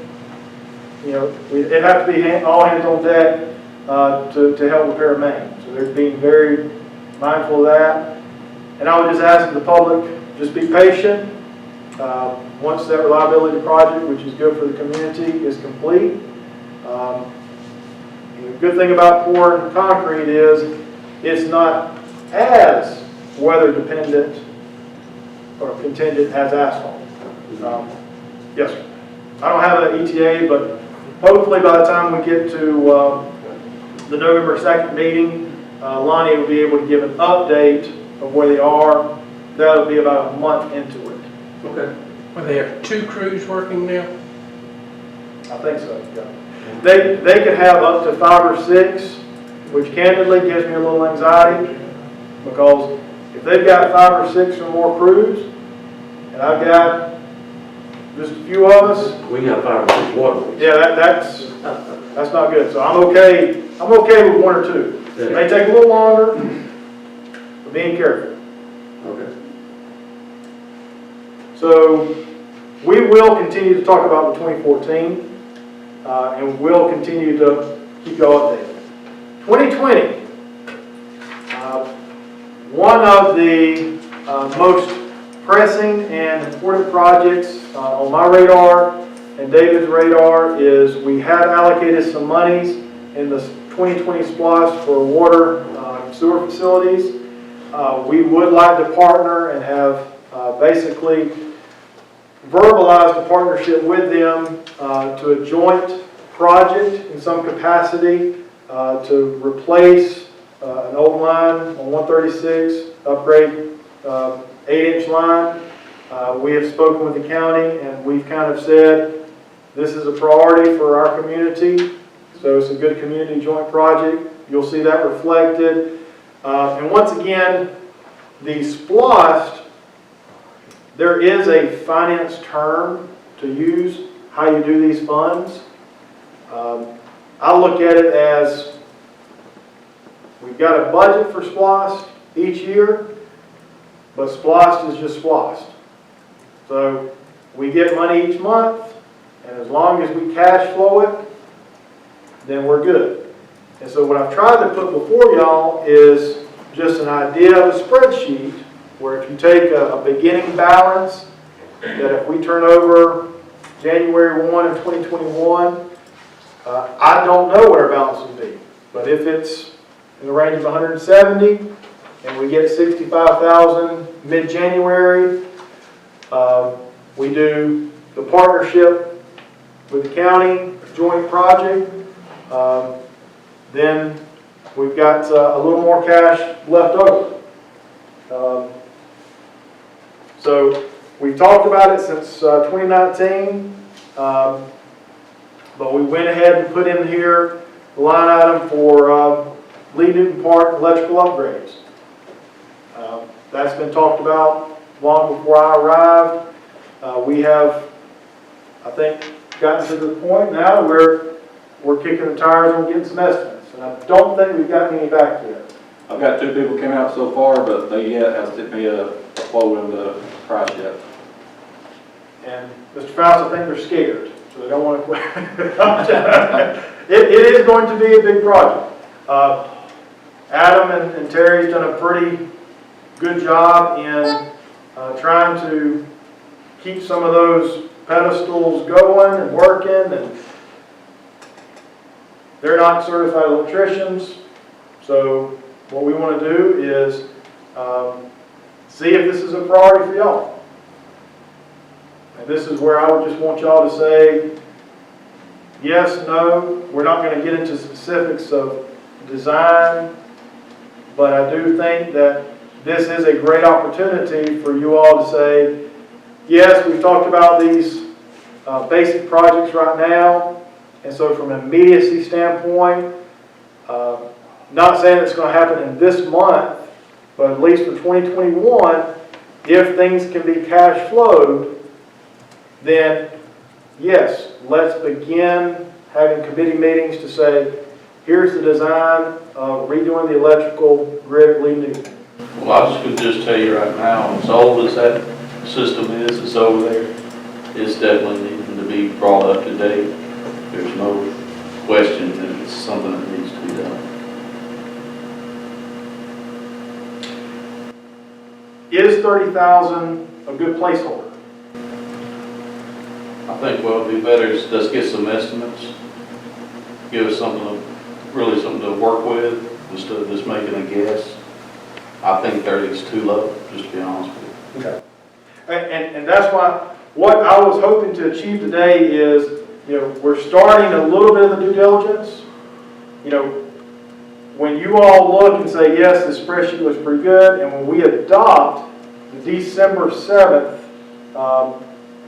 B: it'd have to be all hands on deck to help repair a main. So they're being very mindful of that. And I would just ask the public, just be patient. Once that reliability project, which is good for the community, is complete. The good thing about pouring concrete is it's not as weather dependent or contingent as asphalt. Yes, sir. I don't have an ETA, but hopefully by the time we get to the November 2nd meeting, Lonnie will be able to give an update of where they are. That'll be about a month into it.
A: Okay.
H: Well, they have 2 crews working now?
B: I think so, yeah. They could have up to 5 or 6, which candidly gives me a little anxiety, because if they've got 5 or 6 or more crews, and I've got just a few of us,
A: We got 5 or 6 waterways.
B: yeah, that's not good. So I'm okay with 1 or 2. It may take a little longer, but being careful.
A: Okay.
B: So we will continue to talk about the 2014, and we'll continue to keep you all updated. 2020, one of the most pressing and important projects on my radar and David's radar is we have allocated some monies in the 2020 SPLOST for water sewer facilities. We would like to partner and have basically verbalized a partnership with them to a joint project in some capacity to replace an old line on 136, upgrade 8-inch line, We have spoken with the county, and we've kind of said, this is a priority for our community, so it's a good community joint project. You'll see that reflected. And once again, the SPLOST, there is a finance term to use how you do these funds. I look at it as we've got a budget for SPLOST each year, but SPLOST is just SPLOST. So we get money each month, and as long as we cash flow it, then we're good. And so what I've tried to put before y'all is just an idea of a spreadsheet where if you take a beginning balance, that if we turn over January 1 of 2021, I don't know what our balance would be. But if it's in the range of 170 and we get 65,000 mid-January, we do the partnership with the county, joint project, then we've got a little more cash left over. So we've talked about it since 2019, but we went ahead and put in here the line item for Lee Newton Park electrical upgrades. That's been talked about long before I arrived. We have, I think, gotten to the point now where we're kicking the tires on getting some estimates, and I don't think we've gotten any back yet.
I: I've got 2 people came out so far, but they yet has to be a quote in the price yet.
B: And Mr. Faust, I think they're scared, so they don't want to quit. It is going to be a big project. Adam and Terry's done a pretty good job in trying to keep some of those pedestals going and working, and they're not certified electricians, so what we want to do is see if this is a priority for y'all. And this is where I would just want y'all to say yes, no. We're not going to get into specifics of design, but I do think that this is a great opportunity for you all to say, yes, we've talked about these basic projects right now, and so from an immediacy standpoint, not saying it's going to happen in this month, but at least for 2021, if things can be cash flowed, then yes, let's begin having committee meetings to say, here's the design of redoing the electrical grid at Lee Newton.
J: Well, I was going to just tell you right now, as old as that system is, it's over there, it's definitely needing to be brought up to date. There's no question that it's something that needs to be done.
B: Is 30,000 a good placeholder?
J: I think what would be better is let's get some estimates, give us something, really something to work with, instead of just making a guess. I think 30 is too low, just to be honest with you.
B: Okay. And that's why, what I was hoping to achieve today is, we're starting a little bit of the due diligence. When you all look and say, yes, this spreadsheet was pretty good, and when we adopt the December 7th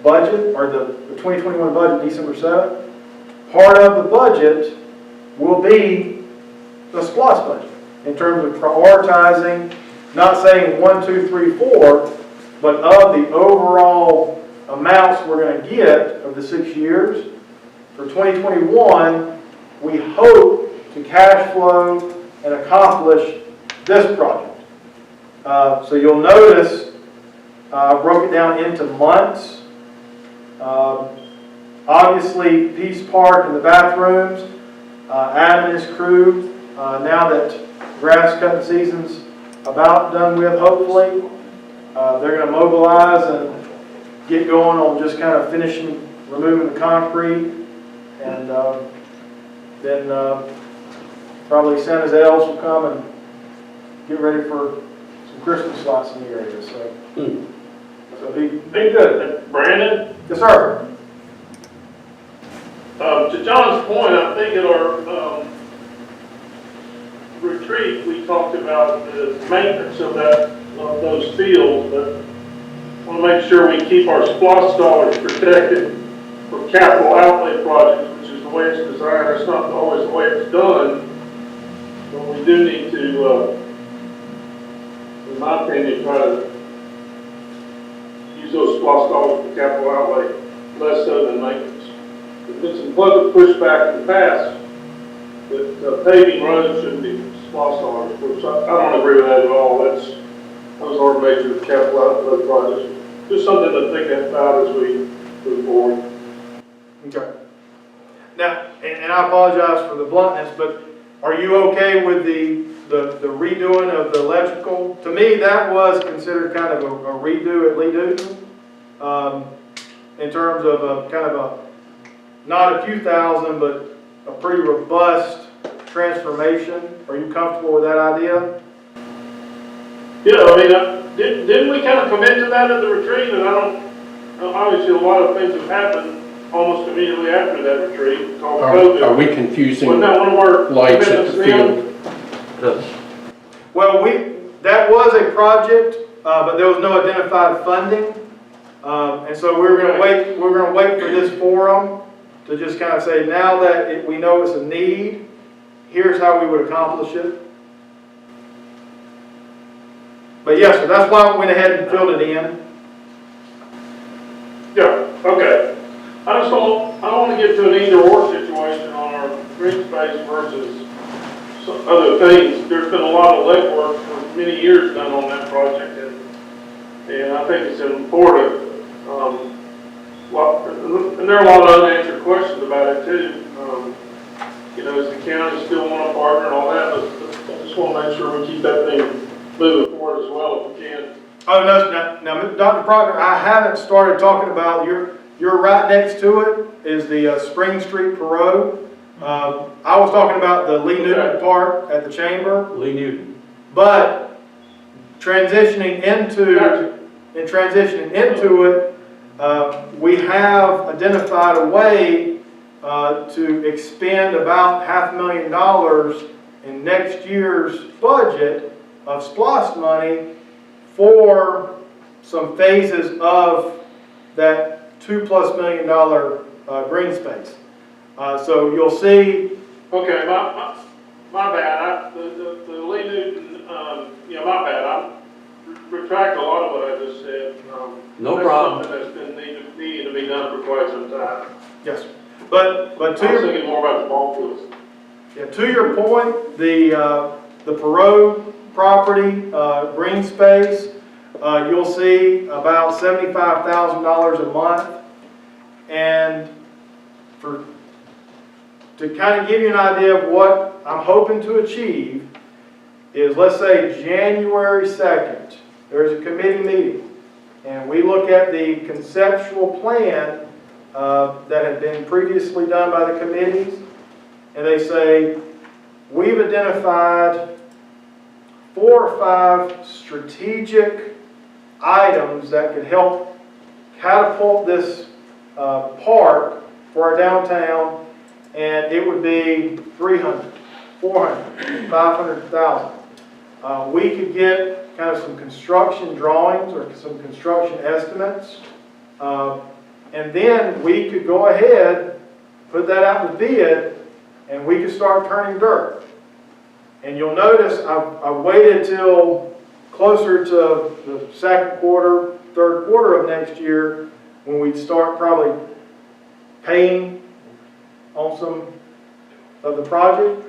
B: budget, or the 2021 budget, December 7th, part of the budget will be the SPLOST budget in terms of prioritizing, not saying 1, 2, 3, 4, but of the overall amounts we're going to get of the 6 years. For 2021, we hope to cash flow and accomplish this project. So you'll notice I broke it down into months. Obviously, Peace Park and the bathrooms, Adam and his crew, now that grass cutting season's about done with, hopefully, they're going to mobilize and get going on just kind of finishing, removing the concrete, and then probably Santa's elves will come and get ready for some Christmas lights in the area. So be good.
F: Brandon,
B: Yes, sir.
F: to John's point, I think at our retreat, we talked about the maintenance of those fields, but want to make sure we keep our SPLOST dollars protected for capital outlay projects, which is the way it's designed. That's not always the way it's done, but we do need to, in my opinion, try to use those SPLOST dollars for capital outlay, less so than maintenance. There's been some public pushback in the past that paving roads shouldn't be SPLOST dollars, which I don't agree with that at all. Those are major capital outlay projects. Just something to think about as we move forward.
B: Okay. Now, and I apologize for the bluntness, but are you okay with the redoing of the electrical? To me, that was considered kind of a redo at Lee Newton, in terms of a kind of a, not a few thousand, but a pretty robust transformation. Are you comfortable with that idea?
F: Yeah, I mean, didn't we kind of commit to that at the retreat? And obviously a lot of things have happened almost immediately after that retreat, called COVID.
H: Are we confusing
F: Wasn't that one of our
H: lights at the
F: commitments
H: field?
B: Well, that was a project, but there was no identified funding. And so we're going to wait for this forum to just kind of say, now that we know it's a need, here's how we would accomplish it. But yes, sir, that's why we went ahead and filled it in.
F: Yeah, okay. I don't want to get to an either-or situation on our green space versus some other things. There's been a lot of legwork for many years done on that project, and I think it's important. And there are a lot of unanswered questions about it too. Does the county still want a partner and all that? But I just want to make sure we keep that thing moving forward as well if we can.
B: Oh, no, now, Dr. Proctor, I haven't started talking about, you're right next to it is the Spring Street Perot. I was talking about the Lee Newton part at the chamber.
A: Lee Newton.
B: But transitioning into it, we have identified a way to expend about $500,000 in next year's budget of SPLOST money for some phases of that $2+ million green space. So you'll see.
F: Okay, my bad. The Lee Newton, my bad. I retract a lot of what I just said.
A: No problem.
F: That's something that's been needing to be done for quite some time.
B: Yes, but
F: I was thinking more about the ball fields.
B: Yeah, to your point, the Perot property, green space, you'll see about $75,000 a month. And to kind of give you an idea of what I'm hoping to achieve is, let's say January 2nd, there's a committee meeting, and we look at the conceptual plan that had been previously done by the committees, and they say, we've identified 4 or 5 strategic items that could help catapult this park for our downtown, and it would be 300, 400, 500,000. We could get kind of some construction drawings or some construction estimates, and then we could go ahead, put that out to bid, and we could start turning dirt. And you'll notice I waited till closer to the second quarter, third quarter of next year when we'd start probably paying on some of the project.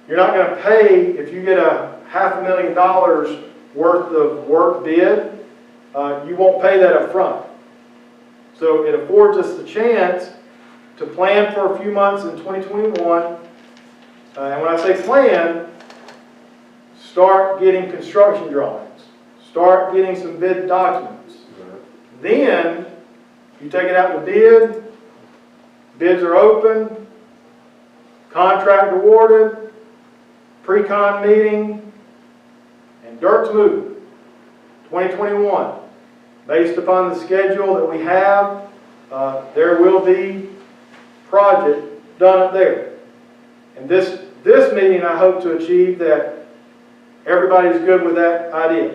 B: You're not going to pay if you get a $500,000 worth of work bid. You won't pay that up front. So it affords us the chance to plan for a few months in 2021. And when I say plan, start getting construction drawings. Start getting some bid documents. Then you take it out to bid. Bids are open. Contract awarded. Pre-con meeting. And dirt's moving. 2021. Based upon the schedule that we have, there will be project done up there. And this meeting, I hope to achieve that everybody's good with that idea.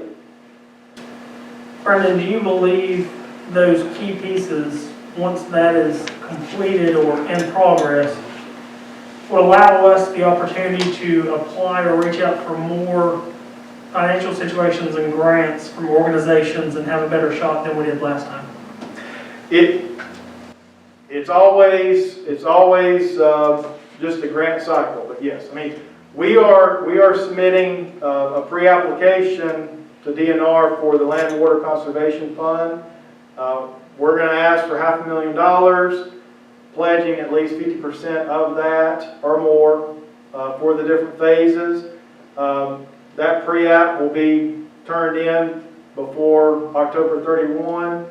G: Brendan, do you believe those key pieces, once that is completed or in progress, will allow us the opportunity to apply or reach out for more financial situations and grants from organizations and have a better shot than we did last time?
B: It's always just a grant cycle, but yes, I mean, we are submitting a pre-application to DNR for the Land and Water Conservation Fund. We're going to ask for $500,000, pledging at least 50% of that or more for the different phases. That pre-app will be turned in before October 31.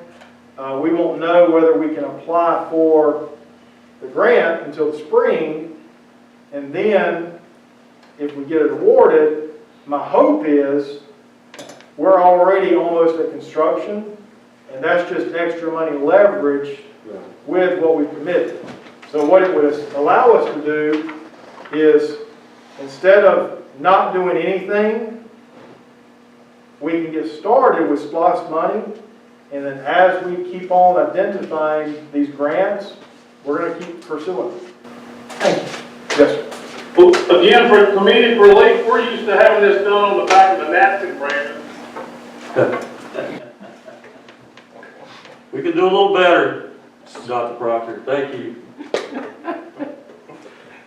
B: We won't know whether we can apply for the grant until the spring, and then if we get it awarded, my hope is we're already almost at construction, and that's just extra money leverage with what we committed. So what it would allow us to do is, instead of not doing anything, we can get started with SPLOST money, and then as we keep on identifying these grants, we're going to keep pursuing them.
G: Thank you.
B: Yes, sir.
F: Well, again, for community relief, we're used to having this done on the back of a napkin, Brandon.
A: We can do a little better, Dr. Proctor. Thank you.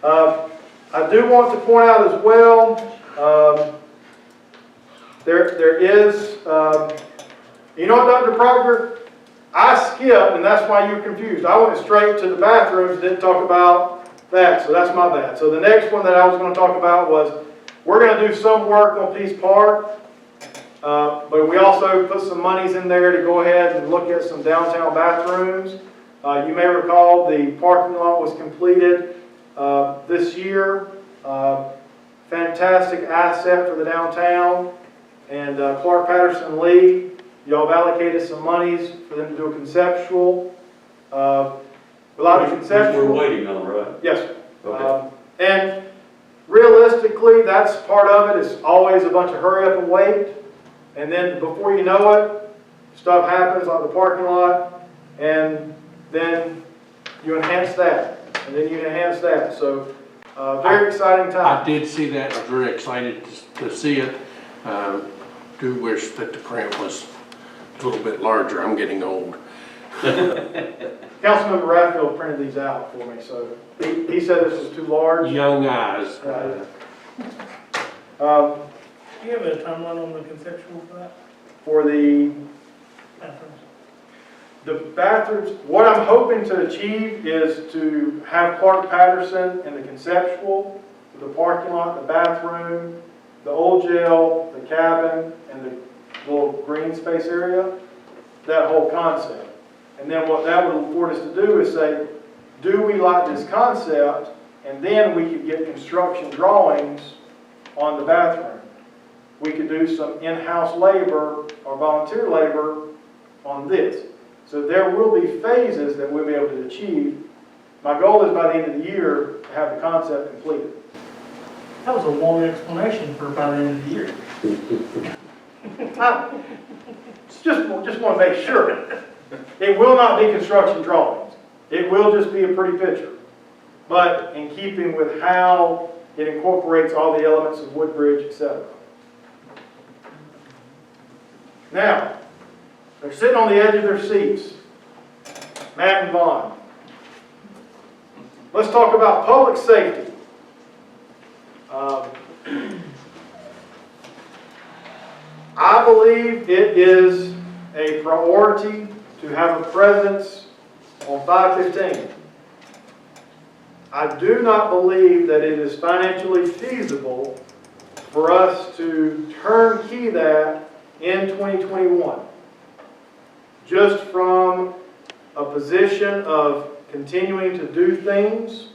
B: I do want to point out as well, there is, you know what, Dr. Proctor? I skipped, and that's why you're confused. I went straight to the bathrooms, didn't talk about that, so that's my bad. So the next one that I was going to talk about was, we're going to do some work on Peace Park, but we also put some monies in there to go ahead and look at some downtown bathrooms. You may recall the parking lot was completed this year. Fantastic asset for the downtown. And Clark Patterson Lee, y'all have allocated some monies for them to do a conceptual. A lot of conceptual.
A: We're waiting on, right?
B: Yes.
A: Okay.
B: And realistically, that's part of it. It's always a bunch of hurry up and wait. And then before you know it, stuff happens like the parking lot, and then you enhance that, and then you enhance that. So very exciting time.
H: I did see that. I was very excited to see it. Do wish that the print was a little bit larger. I'm getting old.
B: Councilmember Radfield printed these out for me, so he said this was too large.
H: Young eyes.
G: Do you have a timeline on the conceptual for that?
B: For the
G: Bathrooms?
B: bathrooms, what I'm hoping to achieve is to have Clark Patterson in the conceptual, the parking lot, the bathroom, the old jail, the cabin, and the little green space area, that whole concept. And then what that would afford us to do is say, do we like this concept? And then we could get construction drawings on the bathroom. We could do some in-house labor or volunteer labor on this. So there will be phases that we'll be able to achieve. My goal is by the end of the year to have the concept completed.
G: That was a long explanation for by the end of the year.
B: Just want to make sure. It will not be construction drawings. It will just be a pretty picture. But in keeping with how it incorporates all the elements of Woodbridge, etc. Now, they're sitting on the edge of their seats. Matt and Vaughn. Let's talk about public safety. I believe it is a priority to have a presence on 515. I do not believe that it is financially feasible for us to turnkey that in 2021. Just from a position of continuing to do things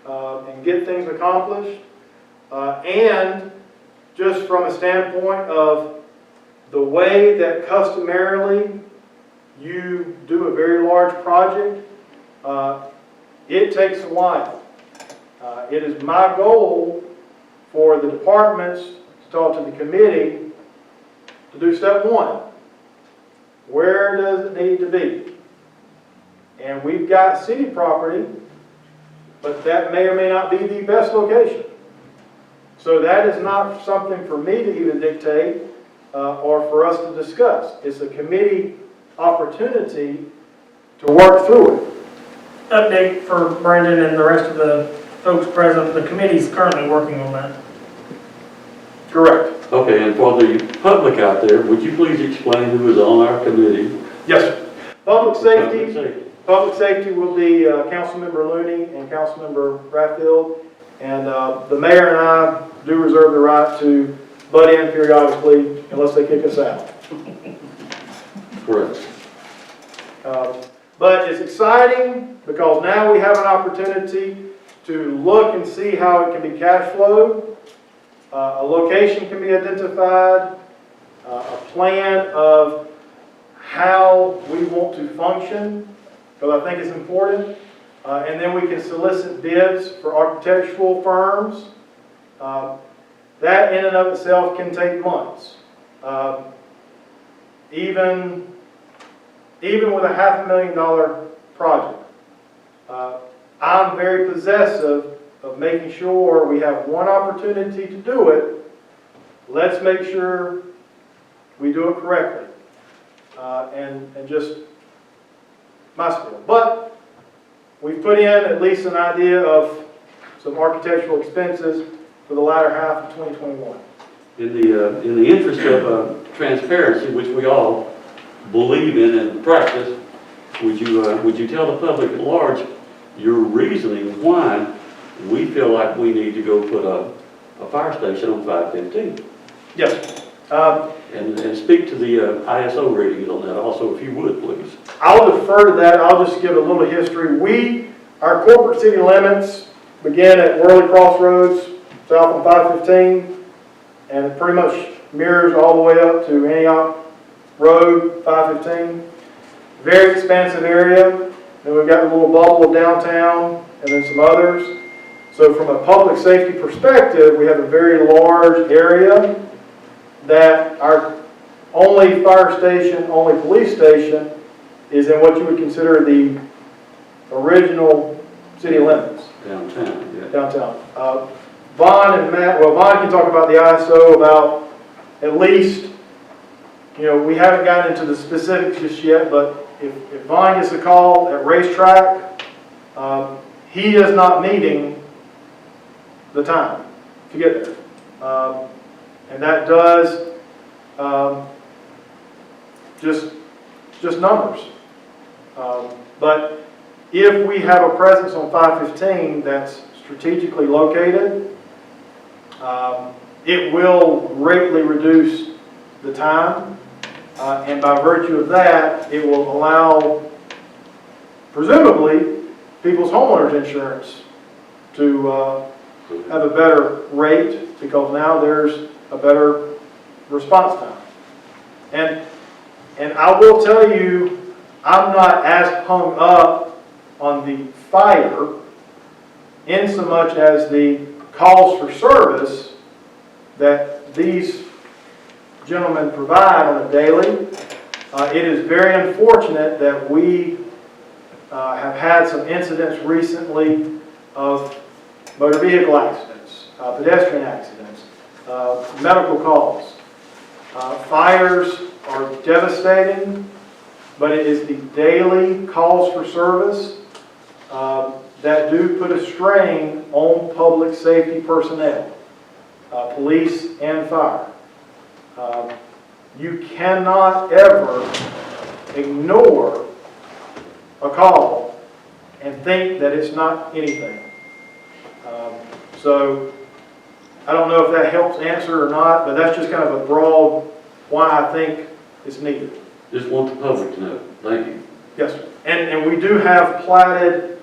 B: and get things accomplished, and just from a standpoint of the way that customarily you do a very large project, it takes a while. It is my goal for the departments to talk to the committee to do step one. Where does it need to be? And we've got city property, but that may or may not be the best location. So that is not something for me to even dictate or for us to discuss. It's a committee opportunity to work through it.
G: Update for Brandon and the rest of the folks present, the committee's currently working on that.
B: Correct.
A: Okay, and for the public out there, would you please explain who is on our committee?
B: Yes, sir. Public
A: Public
B: safety. Public safety will be Councilmember Looney and Councilmember Bradfield. And the mayor and I do reserve the right to butt in periodically unless they kick us out.
A: Correct.
B: But it's exciting because now we have an opportunity to look and see how it can be cash flowed. A location can be identified, a plan of how we want to function, because I think it's important. And then we can solicit bids for architectural firms. That in and of itself can take months. Even with a $500,000 project. I'm very possessive of making sure we have one opportunity to do it. Let's make sure we do it correctly. And just my spiel. But we've put in at least an idea of some architectural expenses for the latter half of 2021.
A: In the interest of transparency, which we all believe in and practice, would you tell the public at large your reasoning why we feel like we need to go put a fire station on 515?
B: Yes.
A: And speak to the ISO ratings on that also, if you would, please.
B: I'll defer to that. I'll just give a little history. Our corporate city limits begin at Worley Crossroads, south on 515, and it pretty much mirrors all the way up to Antioch Road, 515. Very expansive area. Then we've got a little bubble of downtown, and then some others. So from a public safety perspective, we have a very large area that our only fire station, only police station is in what you would consider the original city limits.
A: Downtown, yeah.
B: Downtown. Vaughn and Matt, well, Vaughn can talk about the ISO about at least, we haven't gotten into the specifics just yet, but if Vaughn gets a call at racetrack, he is not meeting the time to get there. And that does just numbers. But if we have a presence on 515 that's strategically located, it will greatly reduce the time. And by virtue of that, it will allow, presumably, people's homeowners insurance to have a better rate, because now there's a better response time. And I will tell you, I'm not as hung up on the fire in so much as the calls for service that these gentlemen provide on a daily. It is very unfortunate that we have had some incidents recently of motor vehicle accidents, pedestrian accidents, medical calls. Fires are devastating, but it is the daily calls for service that do put a strain on public safety personnel, police and fire. You cannot ever ignore a call and think that it's not anything. So I don't know if that helps answer or not, but that's just kind of a broad why I think it's needed.
A: Just want the public to know. Thank you.
B: Yes, sir. And we do have platted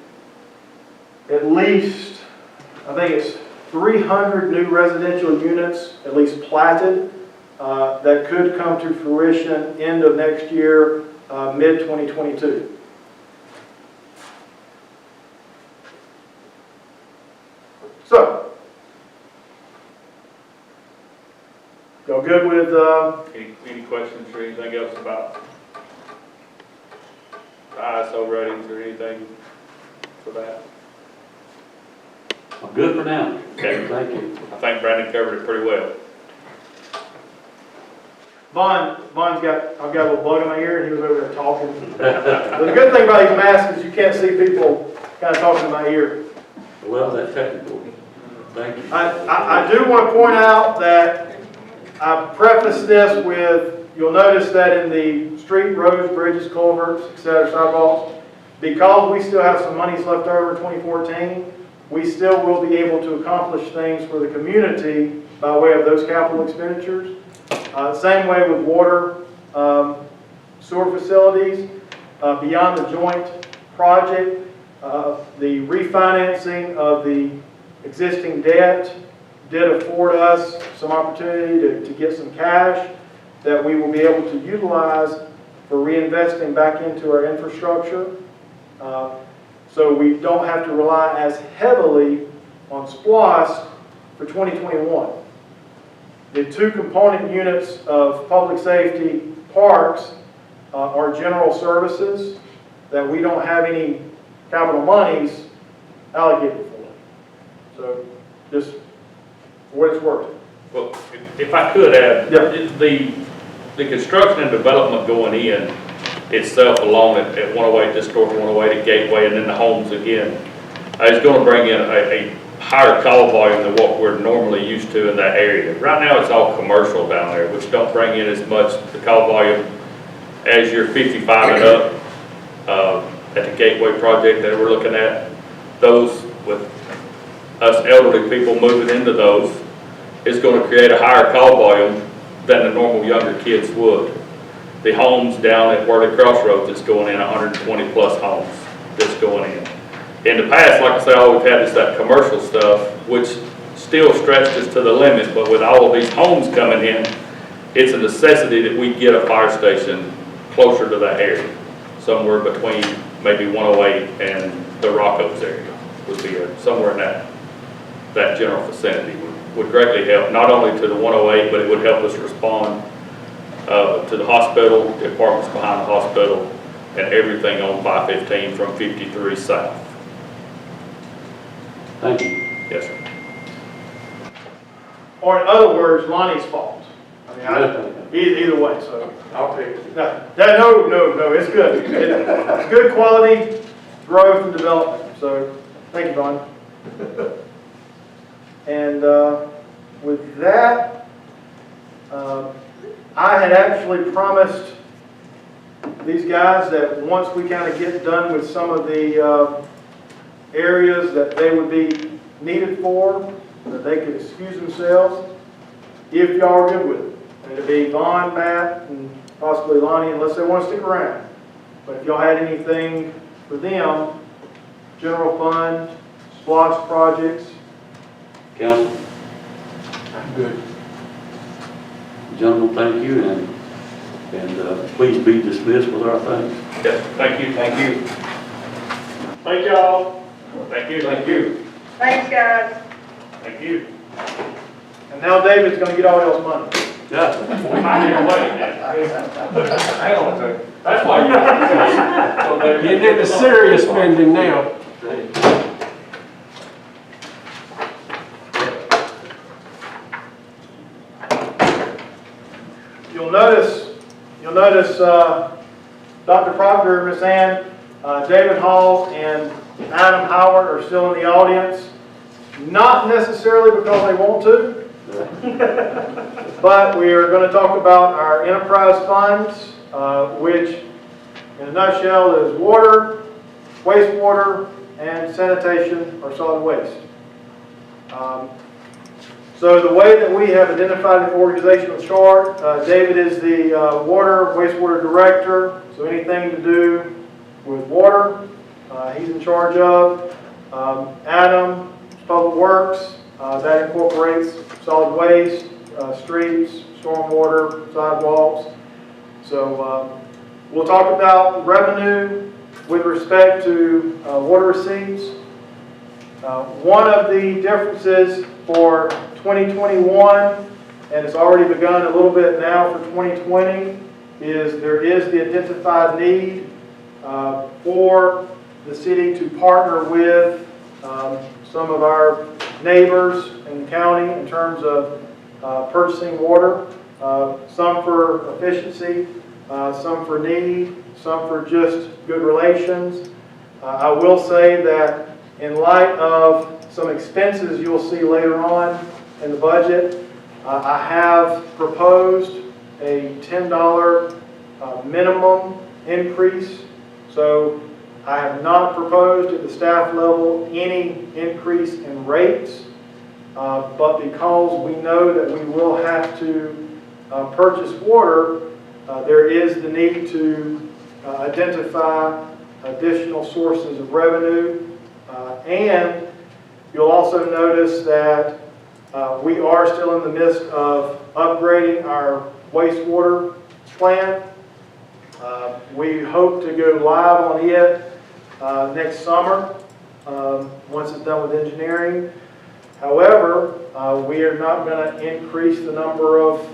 B: at least, I think it's 300 new residential units, at least platted, that could come to fruition end of next year, mid-2022. So, y'all good with...
K: Any questions or anything else about ISO ratings or anything for that?
A: I'm good for now.
K: Okay.
A: Thank you.
K: I think Brandon covered it pretty well.
B: I've got a little bug in my ear, and he was over there talking. The good thing about these masks is you can't see people kind of talking in my ear.
A: Well, that's technical. Thank you.
B: I do want to point out that I preface this with, you'll notice that in the street, roads, bridges, culverts, etc., sidewalks, because we still have some monies left over in 2014, we still will be able to accomplish things for the community by way of those capital expenditures. Same way with water, sewer facilities, beyond the joint project, the refinancing of the existing debt did afford us some opportunity to get some cash that we will be able to utilize for reinvesting back into our infrastructure. So we don't have to rely as heavily on SPLOST for 2021. The two component units of public safety parks are general services that we don't have any capital monies allocated for. So just for what it's worth.
K: Well, if I could add,
B: Yeah.
K: the construction and development going in itself along at 108, just north of 108 at Gateway, and then the homes again, is going to bring in a higher call volume than what we're normally used to in that area. Right now it's all commercial down there, which don't bring in as much the call volume as your 55 and up at the Gateway project that we're looking at. Those with us elderly people moving into those is going to create a higher call volume than the normal younger kids would. The homes down at Worley Crossroads that's going in, 120 plus homes that's going in. In the past, like I say, all we've had is that commercial stuff, which still stretches to the limit, but with all of these homes coming in, it's a necessity that we get a fire station closer to that area. Somewhere between maybe 108 and the Rocco's area would be somewhere in that general vicinity would greatly help, not only to the 108, but it would help us respond to the hospital, the apartments behind the hospital, and everything on 515 from 53 south.
A: Thank you.
K: Yes, sir.
B: Or in other words, Lonnie's fault. I mean, either way, so.
K: I'll pick it.
B: No, it's good. It's good quality growth and development. So, thank you, Vaughn. And with that, I had actually promised these guys that once we kind of get done with some of the areas that they would be needed for, that they could excuse themselves, if y'all are good with it. And it'd be Vaughn, Matt, and possibly Lonnie, unless they want to stick around. But if y'all had anything for them, general fund, SPLOST projects.
A: Council,
H: I'm good.
A: gentlemen, thank you, and please be dismissed with our thanks.
K: Yes, thank you. Thank you.
F: Thank y'all.
K: Thank you. Thank you.
E: Thanks, guys.
K: Thank you.
B: And now David's going to get all y'all's money.
A: Yeah.
K: Hang on a second. That's why you're
H: Getting into serious spending now.
B: You'll notice Dr. Proctor, Miss Ann, David Hall, and Adam Howard are still in the audience. Not necessarily because they want to, but we are going to talk about our enterprise funds, which in a nutshell is water, wastewater, and sanitation or solid waste. So the way that we have identified the organizational chart, David is the water, wastewater director, so anything to do with water, he's in charge of. Adam, Public Works, that incorporates solid waste, streets, stormwater, sidewalks. So we'll talk about revenue with respect to water receipts. One of the differences for 2021, and it's already begun a little bit now for 2020, is there is the identified need for the city to partner with some of our neighbors in the county in terms of purchasing water, some for efficiency, some for need, some for just good relations. I will say that in light of some expenses you'll see later on in the budget, I have proposed a $10 minimum increase. So I have not proposed at the staff level any increase in rates, but because we know that we will have to purchase water, there is the need to identify additional sources of revenue. And you'll also notice that we are still in the midst of upgrading our wastewater plant. We hope to go live on it next summer, once it's done with engineering. However, we are not going to increase the number of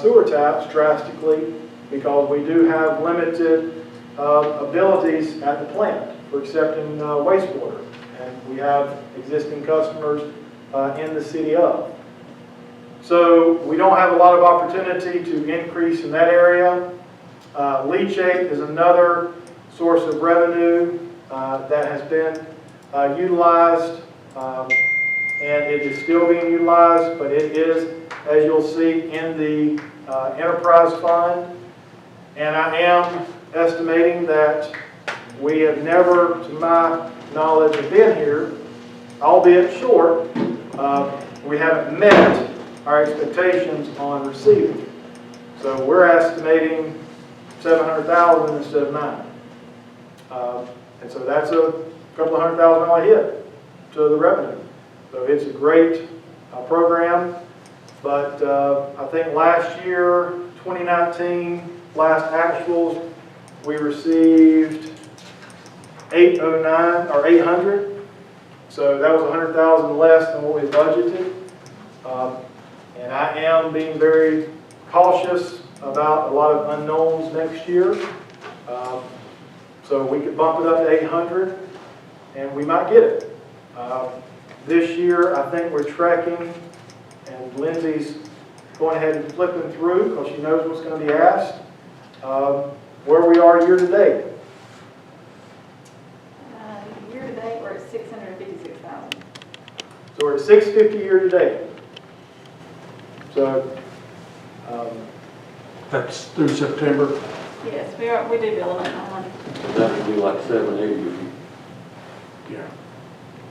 B: sewer taps drastically because we do have limited abilities at the plant for accepting wastewater. And we have existing customers in the city of. So we don't have a lot of opportunity to increase in that area. Leachate is another source of revenue that has been utilized, and it is still being utilized, but it is, as you'll see, in the enterprise fund. And I am estimating that we have never, to my knowledge, have been here, albeit short. We haven't met our expectations on receiving. So we're estimating 700,000 instead of 9. And so that's a couple of $100,000 hit to the revenue. So it's a great program. But I think last year, 2019, last actuals, we received 809 or 800. So that was 100,000 less than what we budgeted. And I am being very cautious about a lot of unknowns next year. So we could bump it up to 800 and we might get it. This year, I think we're tracking, and Lindsey's going ahead and flipping through because she knows what's going to be asked, where we are year to date.
E: Year to date, we're at 656,000.
B: So we're at 650 year to date. So,
H: That's through September.
E: Yes, we do bill them at money.
A: That would be like 780 if you
H: Yeah.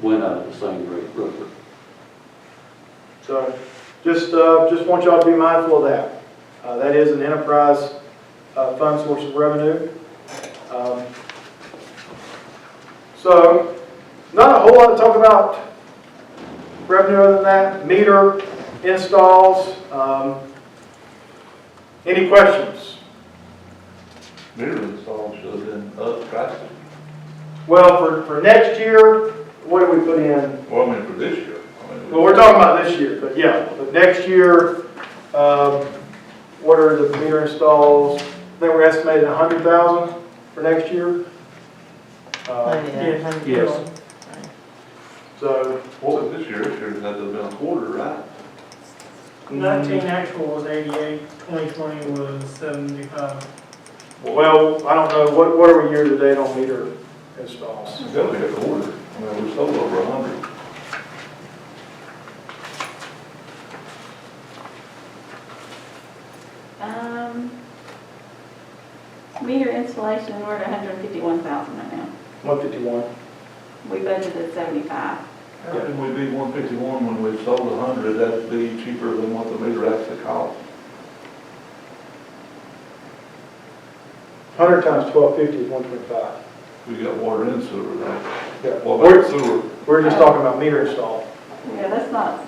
A: went out at the same rate, roughly.
B: so just want y'all to be mindful of that. That is an enterprise fund source of revenue. So not a whole lot to talk about revenue other than that. Meter installs. Any questions?
J: Meter install should have been up drastically.
B: Well, for next year, what do we put in?
J: Well, I mean, for this year.
B: Well, we're talking about this year, but yeah, but next year, what are the meter installs? I think we're estimating 100,000 for next year.
H: Yes.
B: So,
J: What was this year? This year had to have been a quarter, right?
G: 19 actual was 88, 2020 was 75.
B: well, I don't know, what are we year to date on meter installs?
J: It's gotta be a quarter. I mean, we're still over 100.
E: Meter installation, we're at 151,000 right now.
B: 151.
E: We budgeted 75.
J: How can we be 151 when we've sold 100? That'd be cheaper than what the meter actually costs.
B: 100 times 1250 is 125.
J: We got water and sewer, right?
B: Yeah.
J: What about sewer?
B: We're just talking about meter install.
E: Yeah, that's not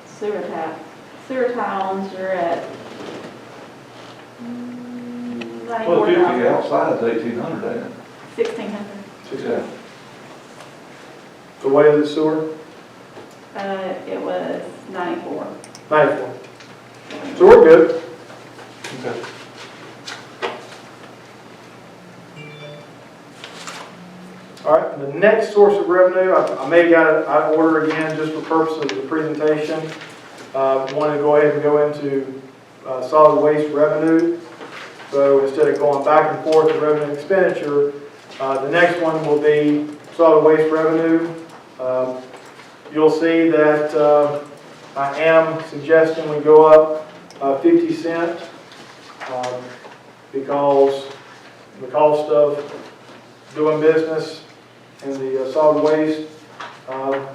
E: sewer tap. Sewer tie-ons, you're at
J: Well, 50
E: 94,000.
J: outside is 1,800, ain't it?
E: 1,600.
J: Yeah.
B: So what is it, sewer?
E: It was 94.
B: 94. So we're good.
J: Okay.
B: All right, the next source of revenue, I may have got it out of order again just for purposes of the presentation. Wanted to go ahead and go into solid waste revenue. So instead of going back and forth to revenue and expenditure, the next one will be solid waste revenue. You'll see that I am suggesting we go up 50 cents because the cost of doing business in the solid waste, our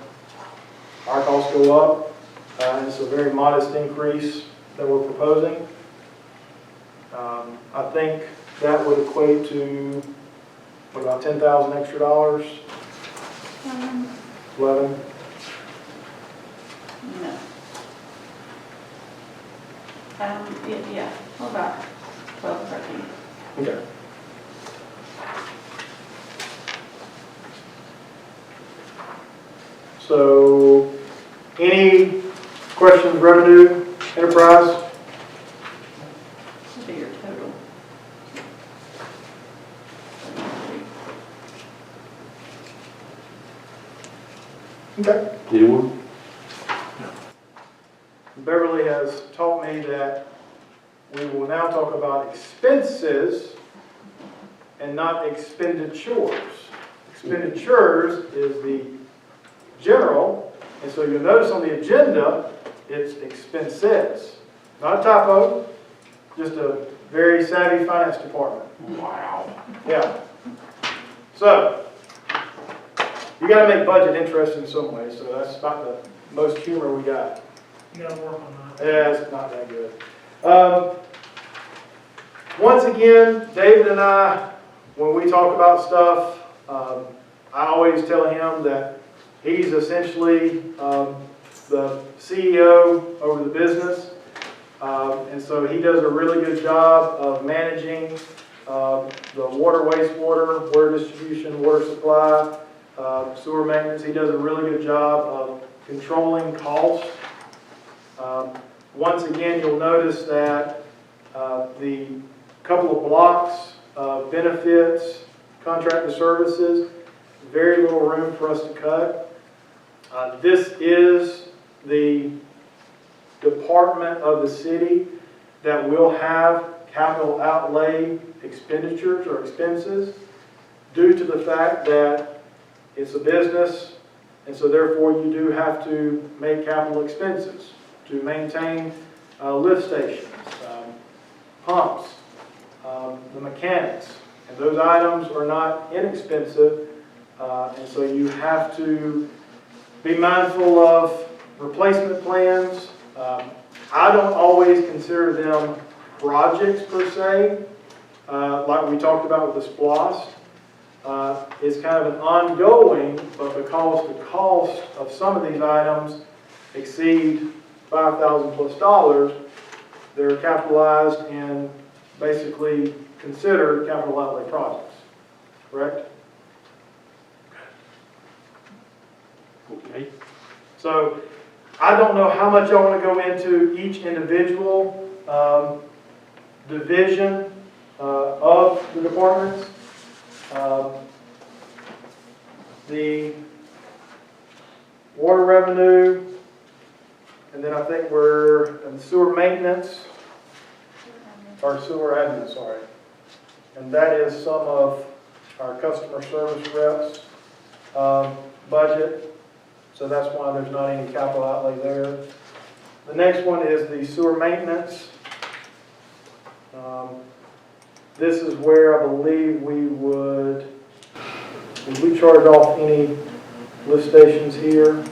B: costs go up, and it's a very modest increase that we're proposing. I think that would equate to about $10,000 extra dollars. 11.
E: No. Yeah, about 12, 13.
B: Okay. So, any questions, revenue, enterprise?
E: Should be your total.
B: Okay.
A: Anyone?
B: Beverly has taught me that we will now talk about expenses and not expenditures. Expenditures is the general, and so you'll notice on the agenda, it's expenses. Not a typo, just a very savvy finance department.
H: Wow.
B: Yeah. So, you gotta make budget interesting some way, so that's about the most humor we got.
G: You gotta work on that.
B: Yeah, it's not that good. Once again, David and I, when we talk about stuff, I always tell him that he's essentially the CEO over the business. And so he does a really good job of managing the water, wastewater, water distribution, water supply, sewer maintenance. He does a really good job of controlling costs. Once again, you'll notice that the couple of blocks of benefits, contracted services, very little room for us to cut. This is the department of the city that will have capital outlay expenditures or expenses due to the fact that it's a business, and so therefore you do have to make capital expenses to maintain lift stations, pumps, the mechanics, and those items are not inexpensive, and so you have to be mindful of replacement plans. I don't always consider them projects per se, like we talked about with the SPLOST. It's kind of an ongoing, but because the cost of some of these items exceed $5,000 plus, they're capitalized and basically considered capital outlay projects, correct?
A: Okay.
B: So I don't know how much I want to go into each individual division of the departments. The water revenue, and then I think we're in sewer maintenance, or sewer admin, sorry. And that is some of our customer service reps budget. So that's why there's not any capital outlay there. The next one is the sewer maintenance. This is where I believe would we charge off any lift stations here?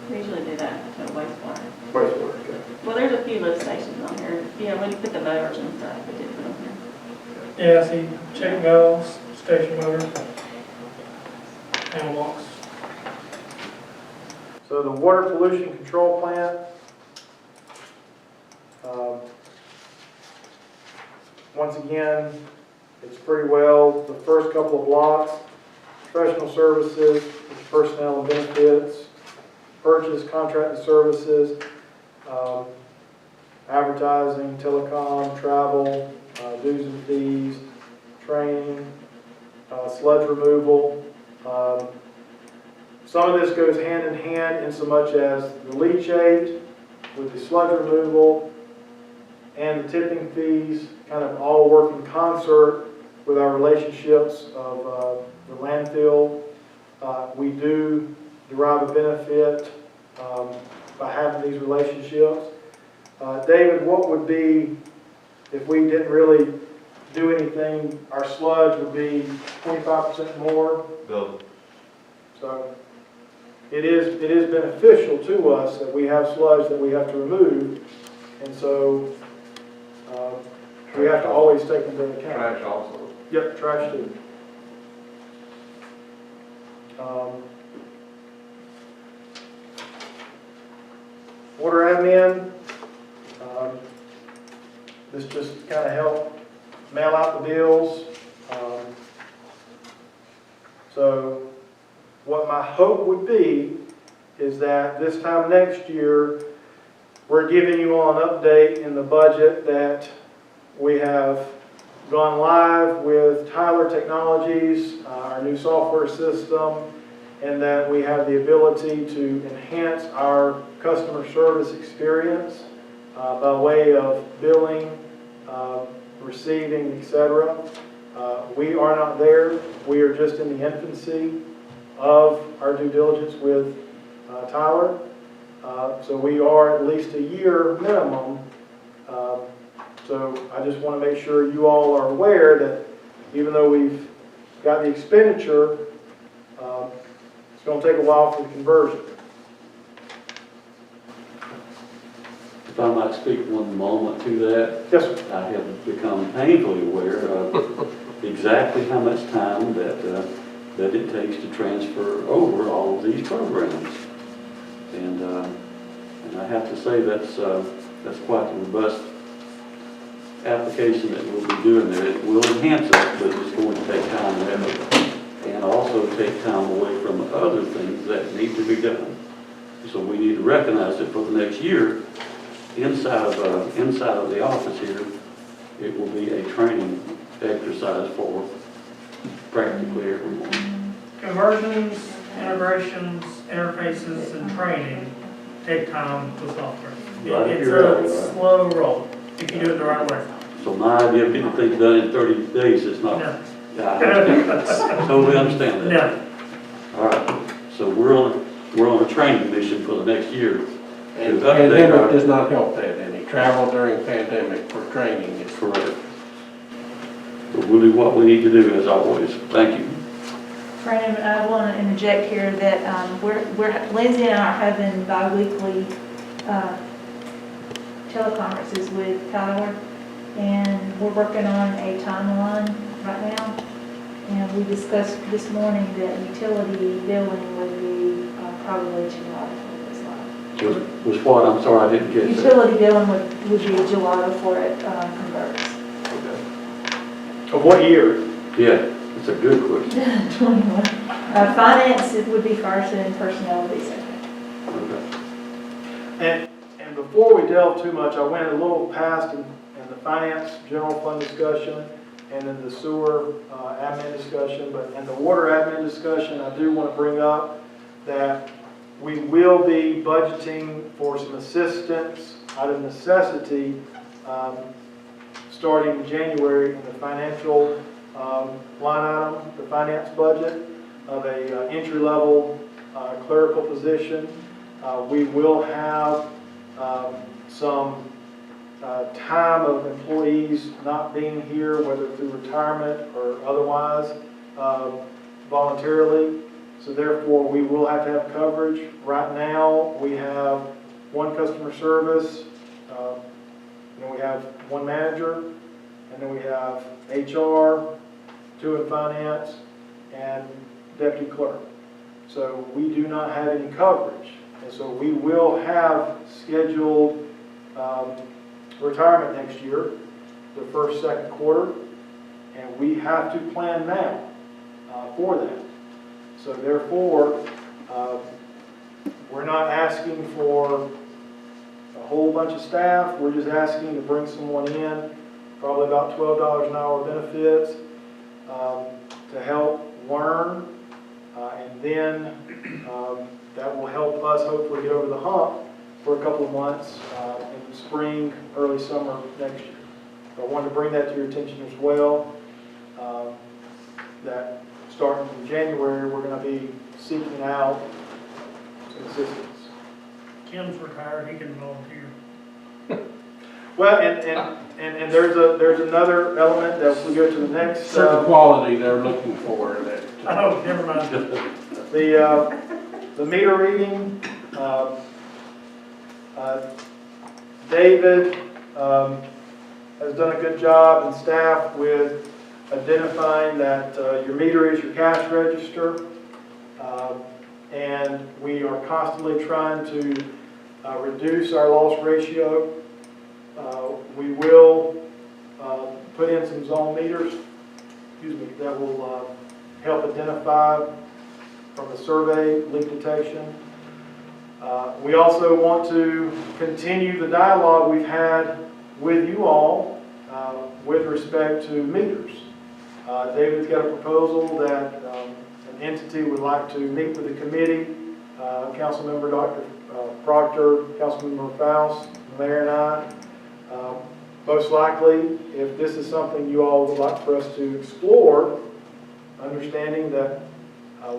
E: We usually do that to wastewater.
B: Wastewater, okay.
E: Well, there's a few lift stations on here. Yeah, when you put the motors and stuff, we did put them here.
G: Yeah, I see check valves, station motors, and locks.
B: So the water pollution control plant. Once again, it's pretty well the first couple of blocks. Professional services, personnel and benefits, purchase, contracted services, advertising, telecom, travel, dues and fees, training, sludge removal, Some of this goes hand in hand in so much as the leachate with the sludge removal and the tipping fees kind of all work in concert with our relationships of the landfill. We do derive a benefit by having these relationships. David, what would be, if we didn't really do anything, our sludge would be 25% more?
L: Bill.
B: So it is beneficial to us that we have sludge that we have to remove, and so we have to always take into account.
I: Trash also.
B: Yep, trash too. Water admin, this just kind of helped mail out the bills. So what my hope would be is that this time next year, we're giving you all an update in the budget that we have gone live with Tyler Technologies, our new software system, and that we have the ability to enhance our customer service experience by way of billing, receiving, etc. We are not there. We are just in the infancy of our due diligence with Tyler. So we are at least a year minimum. So I just want to make sure you all are aware that even though we've got the expenditure, it's going to take a while for the conversion.
A: If I might speak one moment to that.
B: Yes, sir.
A: I have become painfully aware of exactly how much time that it takes to transfer over all of these programs. And I have to say that's quite a robust application that we'll be doing there. It will enhance us, but it's going to take time and effort, and also take time away from other things that need to be done. So we need to recognize that for the next year, inside of the office here, it will be a training exercise for practically everyone.
G: Conversions, integrations, interfaces, and training take time with software.
A: Right,
G: It's
A: you're
G: a
A: right.
G: slow roll if you do it the right way.
A: So my idea of getting things done in 30 days is not,
G: No.
A: yeah, I totally understand that.
G: No.
A: All right, so we're on a training mission for the next year.
H: And
A: To update
H: pandemic
A: our-
H: does not help that any. Travel during pandemic for training is
A: Correct. But we'll do what we need to do as always. Thank you.
E: Brandon, I want to interject here that Lindsey and I are having bi-weekly teleconferences with Tyler, and we're working on a timeline right now. And we discussed this morning that utility billing would be probably July before it goes live.
A: Was what? I'm sorry, I didn't get that.
E: Utility billing would be July before it converts.
B: of what year?
A: Yeah, it's a good question.
E: 21. Finance, it would be first, and personnel would be second.
A: Okay.
B: And before we delve too much, I went a little past in the finance general fund discussion and in the sewer admin discussion, but in the water admin discussion, I do want to bring up that we will be budgeting for some assistance out of necessity starting in January in the financial line item, the finance budget of a entry-level clerical position. We will have some time of employees not being here, whether through retirement or otherwise, voluntarily. So therefore, we will have to have coverage. Right now, we have one customer service, then we have one manager, and then we have HR, 2 in finance, and deputy clerk. So we do not have any coverage. And so we will have scheduled retirement next year, the first, second quarter, and we have to plan now for that. So therefore, we're not asking for a whole bunch of staff. We're just asking to bring someone in, probably about $12 an hour benefits, to help learn And then that will help us hopefully get over the hump for a couple of months in spring, early summer next year. So I wanted to bring that to your attention as well, that starting from January, we're going to be seeking out some assistance.
G: Tim's retired, he can volunteer.
B: Well, and there's another element that if we go to the next.
H: Certain quality they're looking for that.
G: Oh, never mind.
B: The meter reading, David has done a good job and staff with identifying that your meter is your cash register. And we are constantly trying to reduce our loss ratio. We will put in some zone meters, that will help identify from the survey leak detection. We also want to continue the dialogue we've had with you all with respect to meters. David's got a proposal that an entity would like to meet with the committee, Councilmember Dr. Proctor, Councilmember Faust, the Mayor and I. Most likely, if this is something you all would like for us to explore, understanding that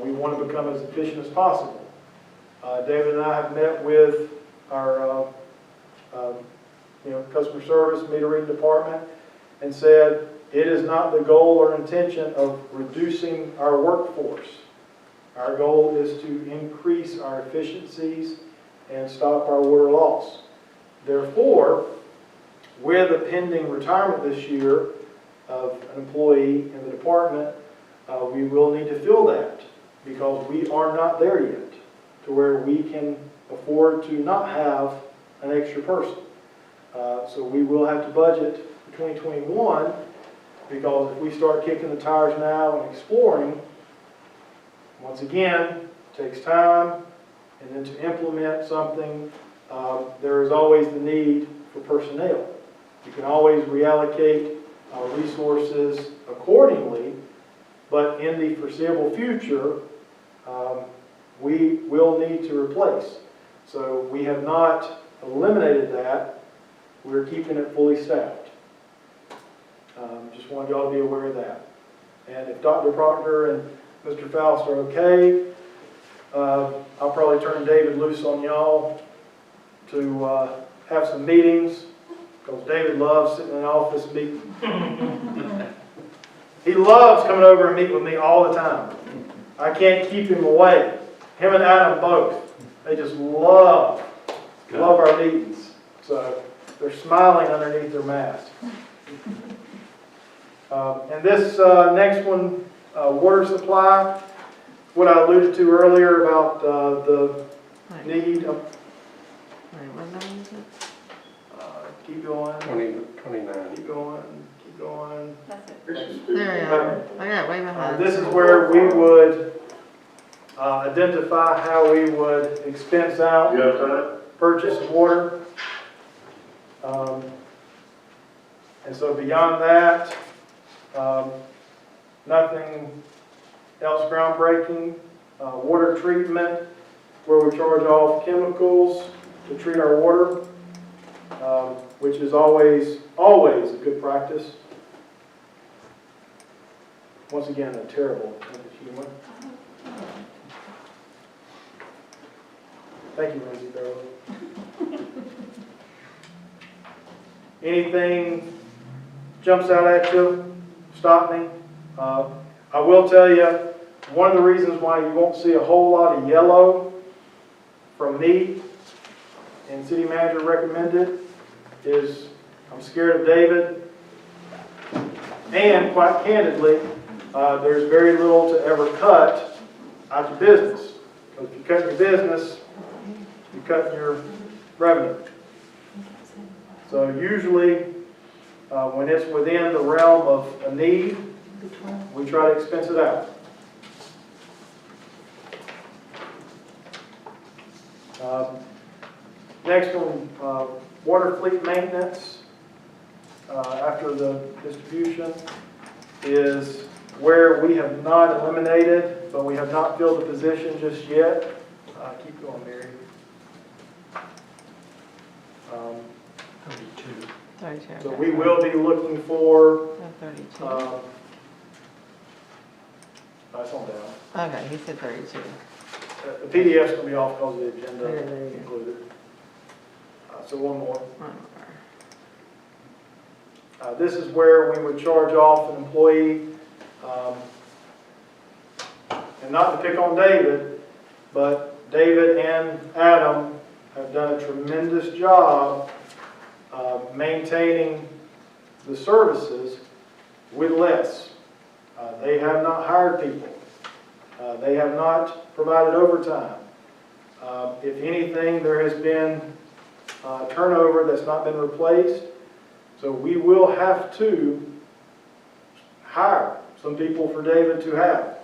B: we want to become as efficient as possible. David and I have met with our customer service metering department and said it is not the goal or intention of reducing our workforce. Our goal is to increase our efficiencies and stop our water loss. Therefore, with a pending retirement this year of an employee in the department, we will need to fill that because we are not there yet to where we can afford to not have an extra person. So we will have to budget for 2021 because if we start kicking the tires now and exploring, once again, it takes time, and then to implement something, there is always the need for personnel. You can always reallocate resources accordingly, but in the foreseeable future, we will need to replace. So we have not eliminated that. We're keeping it fully staffed. Just wanted y'all to be aware of that. And if Dr. Proctor and Mr. Faust are okay, I'll probably turn David loose on y'all to have some meetings, because David loves sitting in the office meeting. He loves coming over and meeting with me all the time. I can't keep him away. Him and Adam both. They just love our meetings. So they're smiling underneath their mask. And this next one, water supply, what I alluded to earlier about the need of...
D: What number is it?
B: Keep going.
H: 29.
B: Keep going.
E: That's it.
D: There you are. I got it way behind.
B: This is where we would identify how we would expense out purchase of water. And so beyond that, nothing else groundbreaking. Water treatment, where we charge off chemicals to treat our water, which is always a good practice. Once again, a terrible sense of humor. Thank you, Lindsey, Beverly. Anything jumps out at you, stop me. I will tell you, one of the reasons why you won't see a whole lot of yellow from me and City Manager recommended is I'm scared of David, and quite candidly, there's very little to ever cut out your business. Because if you cut your business, you cut your revenue. So usually, when it's within the realm of a need, we try to expense it out. Next one, water fleet maintenance after the distribution is where we have not eliminated, but we have not filled the position just yet. Keep going, Mary.
H: 32.
L: 32.
B: So we will be looking for,
L: 32.
B: it's on down.
L: Okay, he said 32.
B: The PDF's gonna be off because of the agenda
L: There you go.
B: included. So one more.
L: One more.
B: This is where we would charge off an employee, and not to pick on David, but David and Adam have done a tremendous job maintaining the services with less. They have not hired people. They have not provided overtime. If anything, there has been turnover that's not been replaced. So we will have to hire some people for David to have.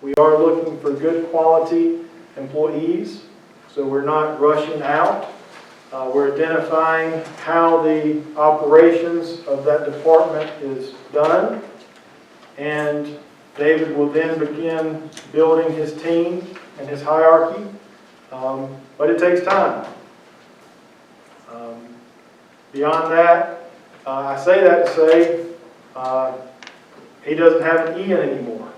B: We are looking for good quality employees, so we're not rushing out. We're identifying how the operations of that department is done, and David will then begin building his team and his hierarchy, but it takes time. Beyond that, I say that to say he doesn't have an Ian anymore.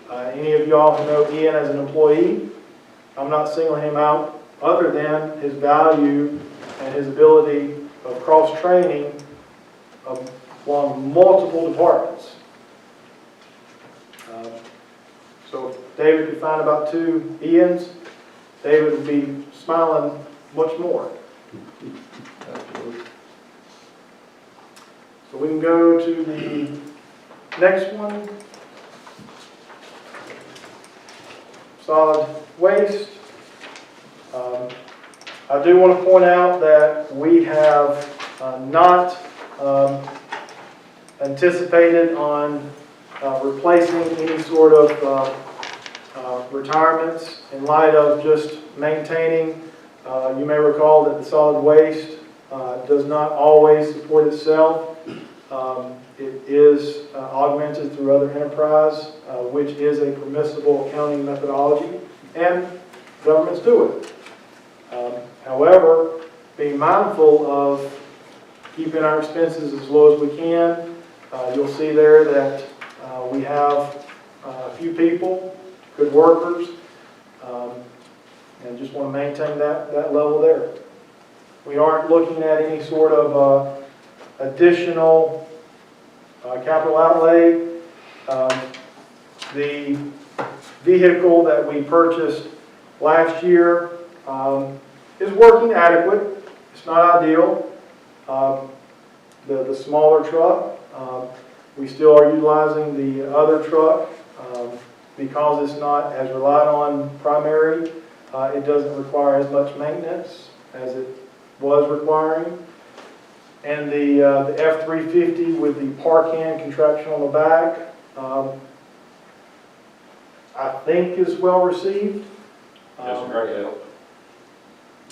B: Any of y'all who know Ian as an employee, I'm not singling him out other than his value and his ability of cross-training along multiple departments. So if David could find about 2 Ians, David would be smiling much more. So we can go to the next one. Solid waste. I do want to point out that we have not anticipated on replacing any sort of retirements in light of just maintaining. You may recall that the solid waste does not always support itself. It is augmented through other enterprise, which is a permissible accounting methodology, and governments do it. However, being mindful of keeping our expenses as low as we can, you'll see there that we have a few people, good workers, and just want to maintain that level there. We aren't looking at any sort of additional capital outlay. The vehicle that we purchased last year is working adequate. It's not ideal. The smaller truck, we still are utilizing the other truck because it's not as relied on primary. It doesn't require as much maintenance as it was requiring. And the F-350 with the Parcan contraption on the back, I think is well received.
I: That's great help.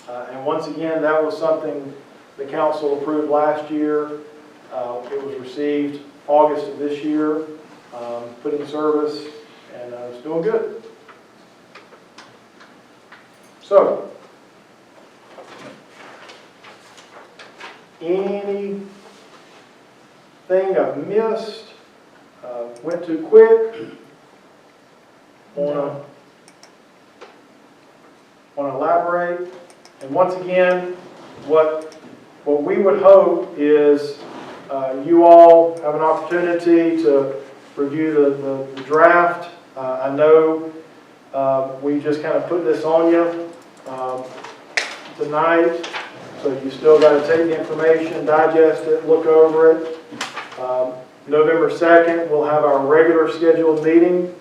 B: And once again, that was something the council approved last year. It was received August of this year, put in service, and it's doing good. So, anything I've missed, went too quick, want to elaborate? And once again, what we would hope is you all have an opportunity to review the draft. I know we just kind of put this on you tonight, so you still got to take the information, digest it, look over it. November 2nd, we'll have our regular scheduled meeting.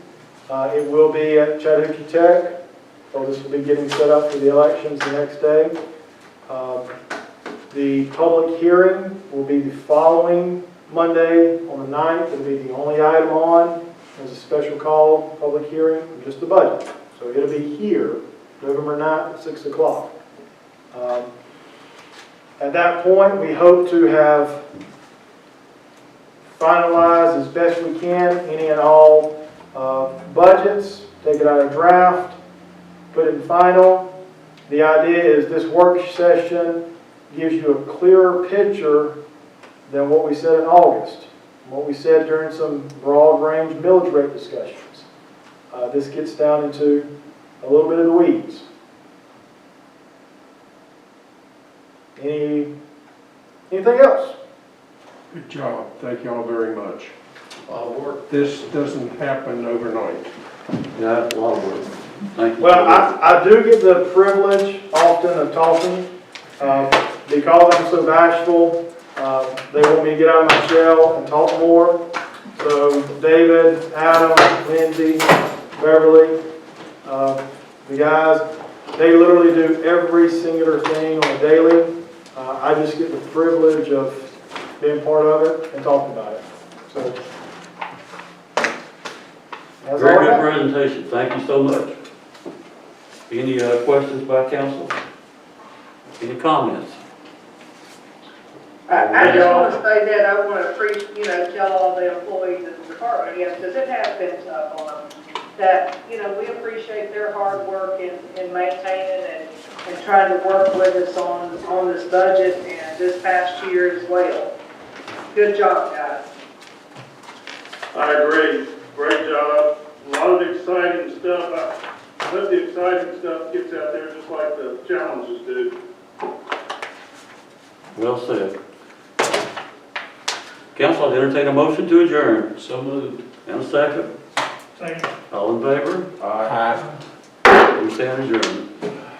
B: It will be at Chattahoochee Tech. So this will be getting set up for the elections the next day. The public hearing will be the following Monday on the 9th. It'll be the only item on. There's a special call public hearing, just the budget. So it'll be here, November 9th at 6 o'clock. At that point, we hope to have finalized as best we can any and all budgets, take it out of draft, put it in final. The idea is this work session gives you a clearer picture than what we said in August, what we said during some broad range millage rate discussions. This gets down into a little bit of the weeds. Anything else?
H: Good job. Thank you all very much.
J: A lot of work.
H: This doesn't happen overnight.
A: Yeah, that's a lot of work. Thank you.
B: Well, I do get the privilege often of talking, because I'm so bashful, they want me to get out of my shell and talk more. So David, Adam, Lindsey, Beverly, the guys, they literally do every singular thing on a daily. I just get the privilege of being part of it and talking about it. So that's all
A: Very
B: I
A: good
B: got.
A: presentation. Thank you so much. Any questions by council? Any comments?
L: I just want to say that I want to appreciate, tell all the employees of the department, because it has been tough on them, that, we appreciate their hard work in maintaining and trying to work with us on this budget and this past year as well. Good job, guys.
F: I agree. Great job. A lot of exciting stuff. I hope the exciting stuff gets out there just like the challenges do.
A: Well said. Council, I entertain a motion to adjourn.
J: So moved.
A: And a second.
G: Second.
A: All in favor?
H: Aye.
A: We stand adjourned.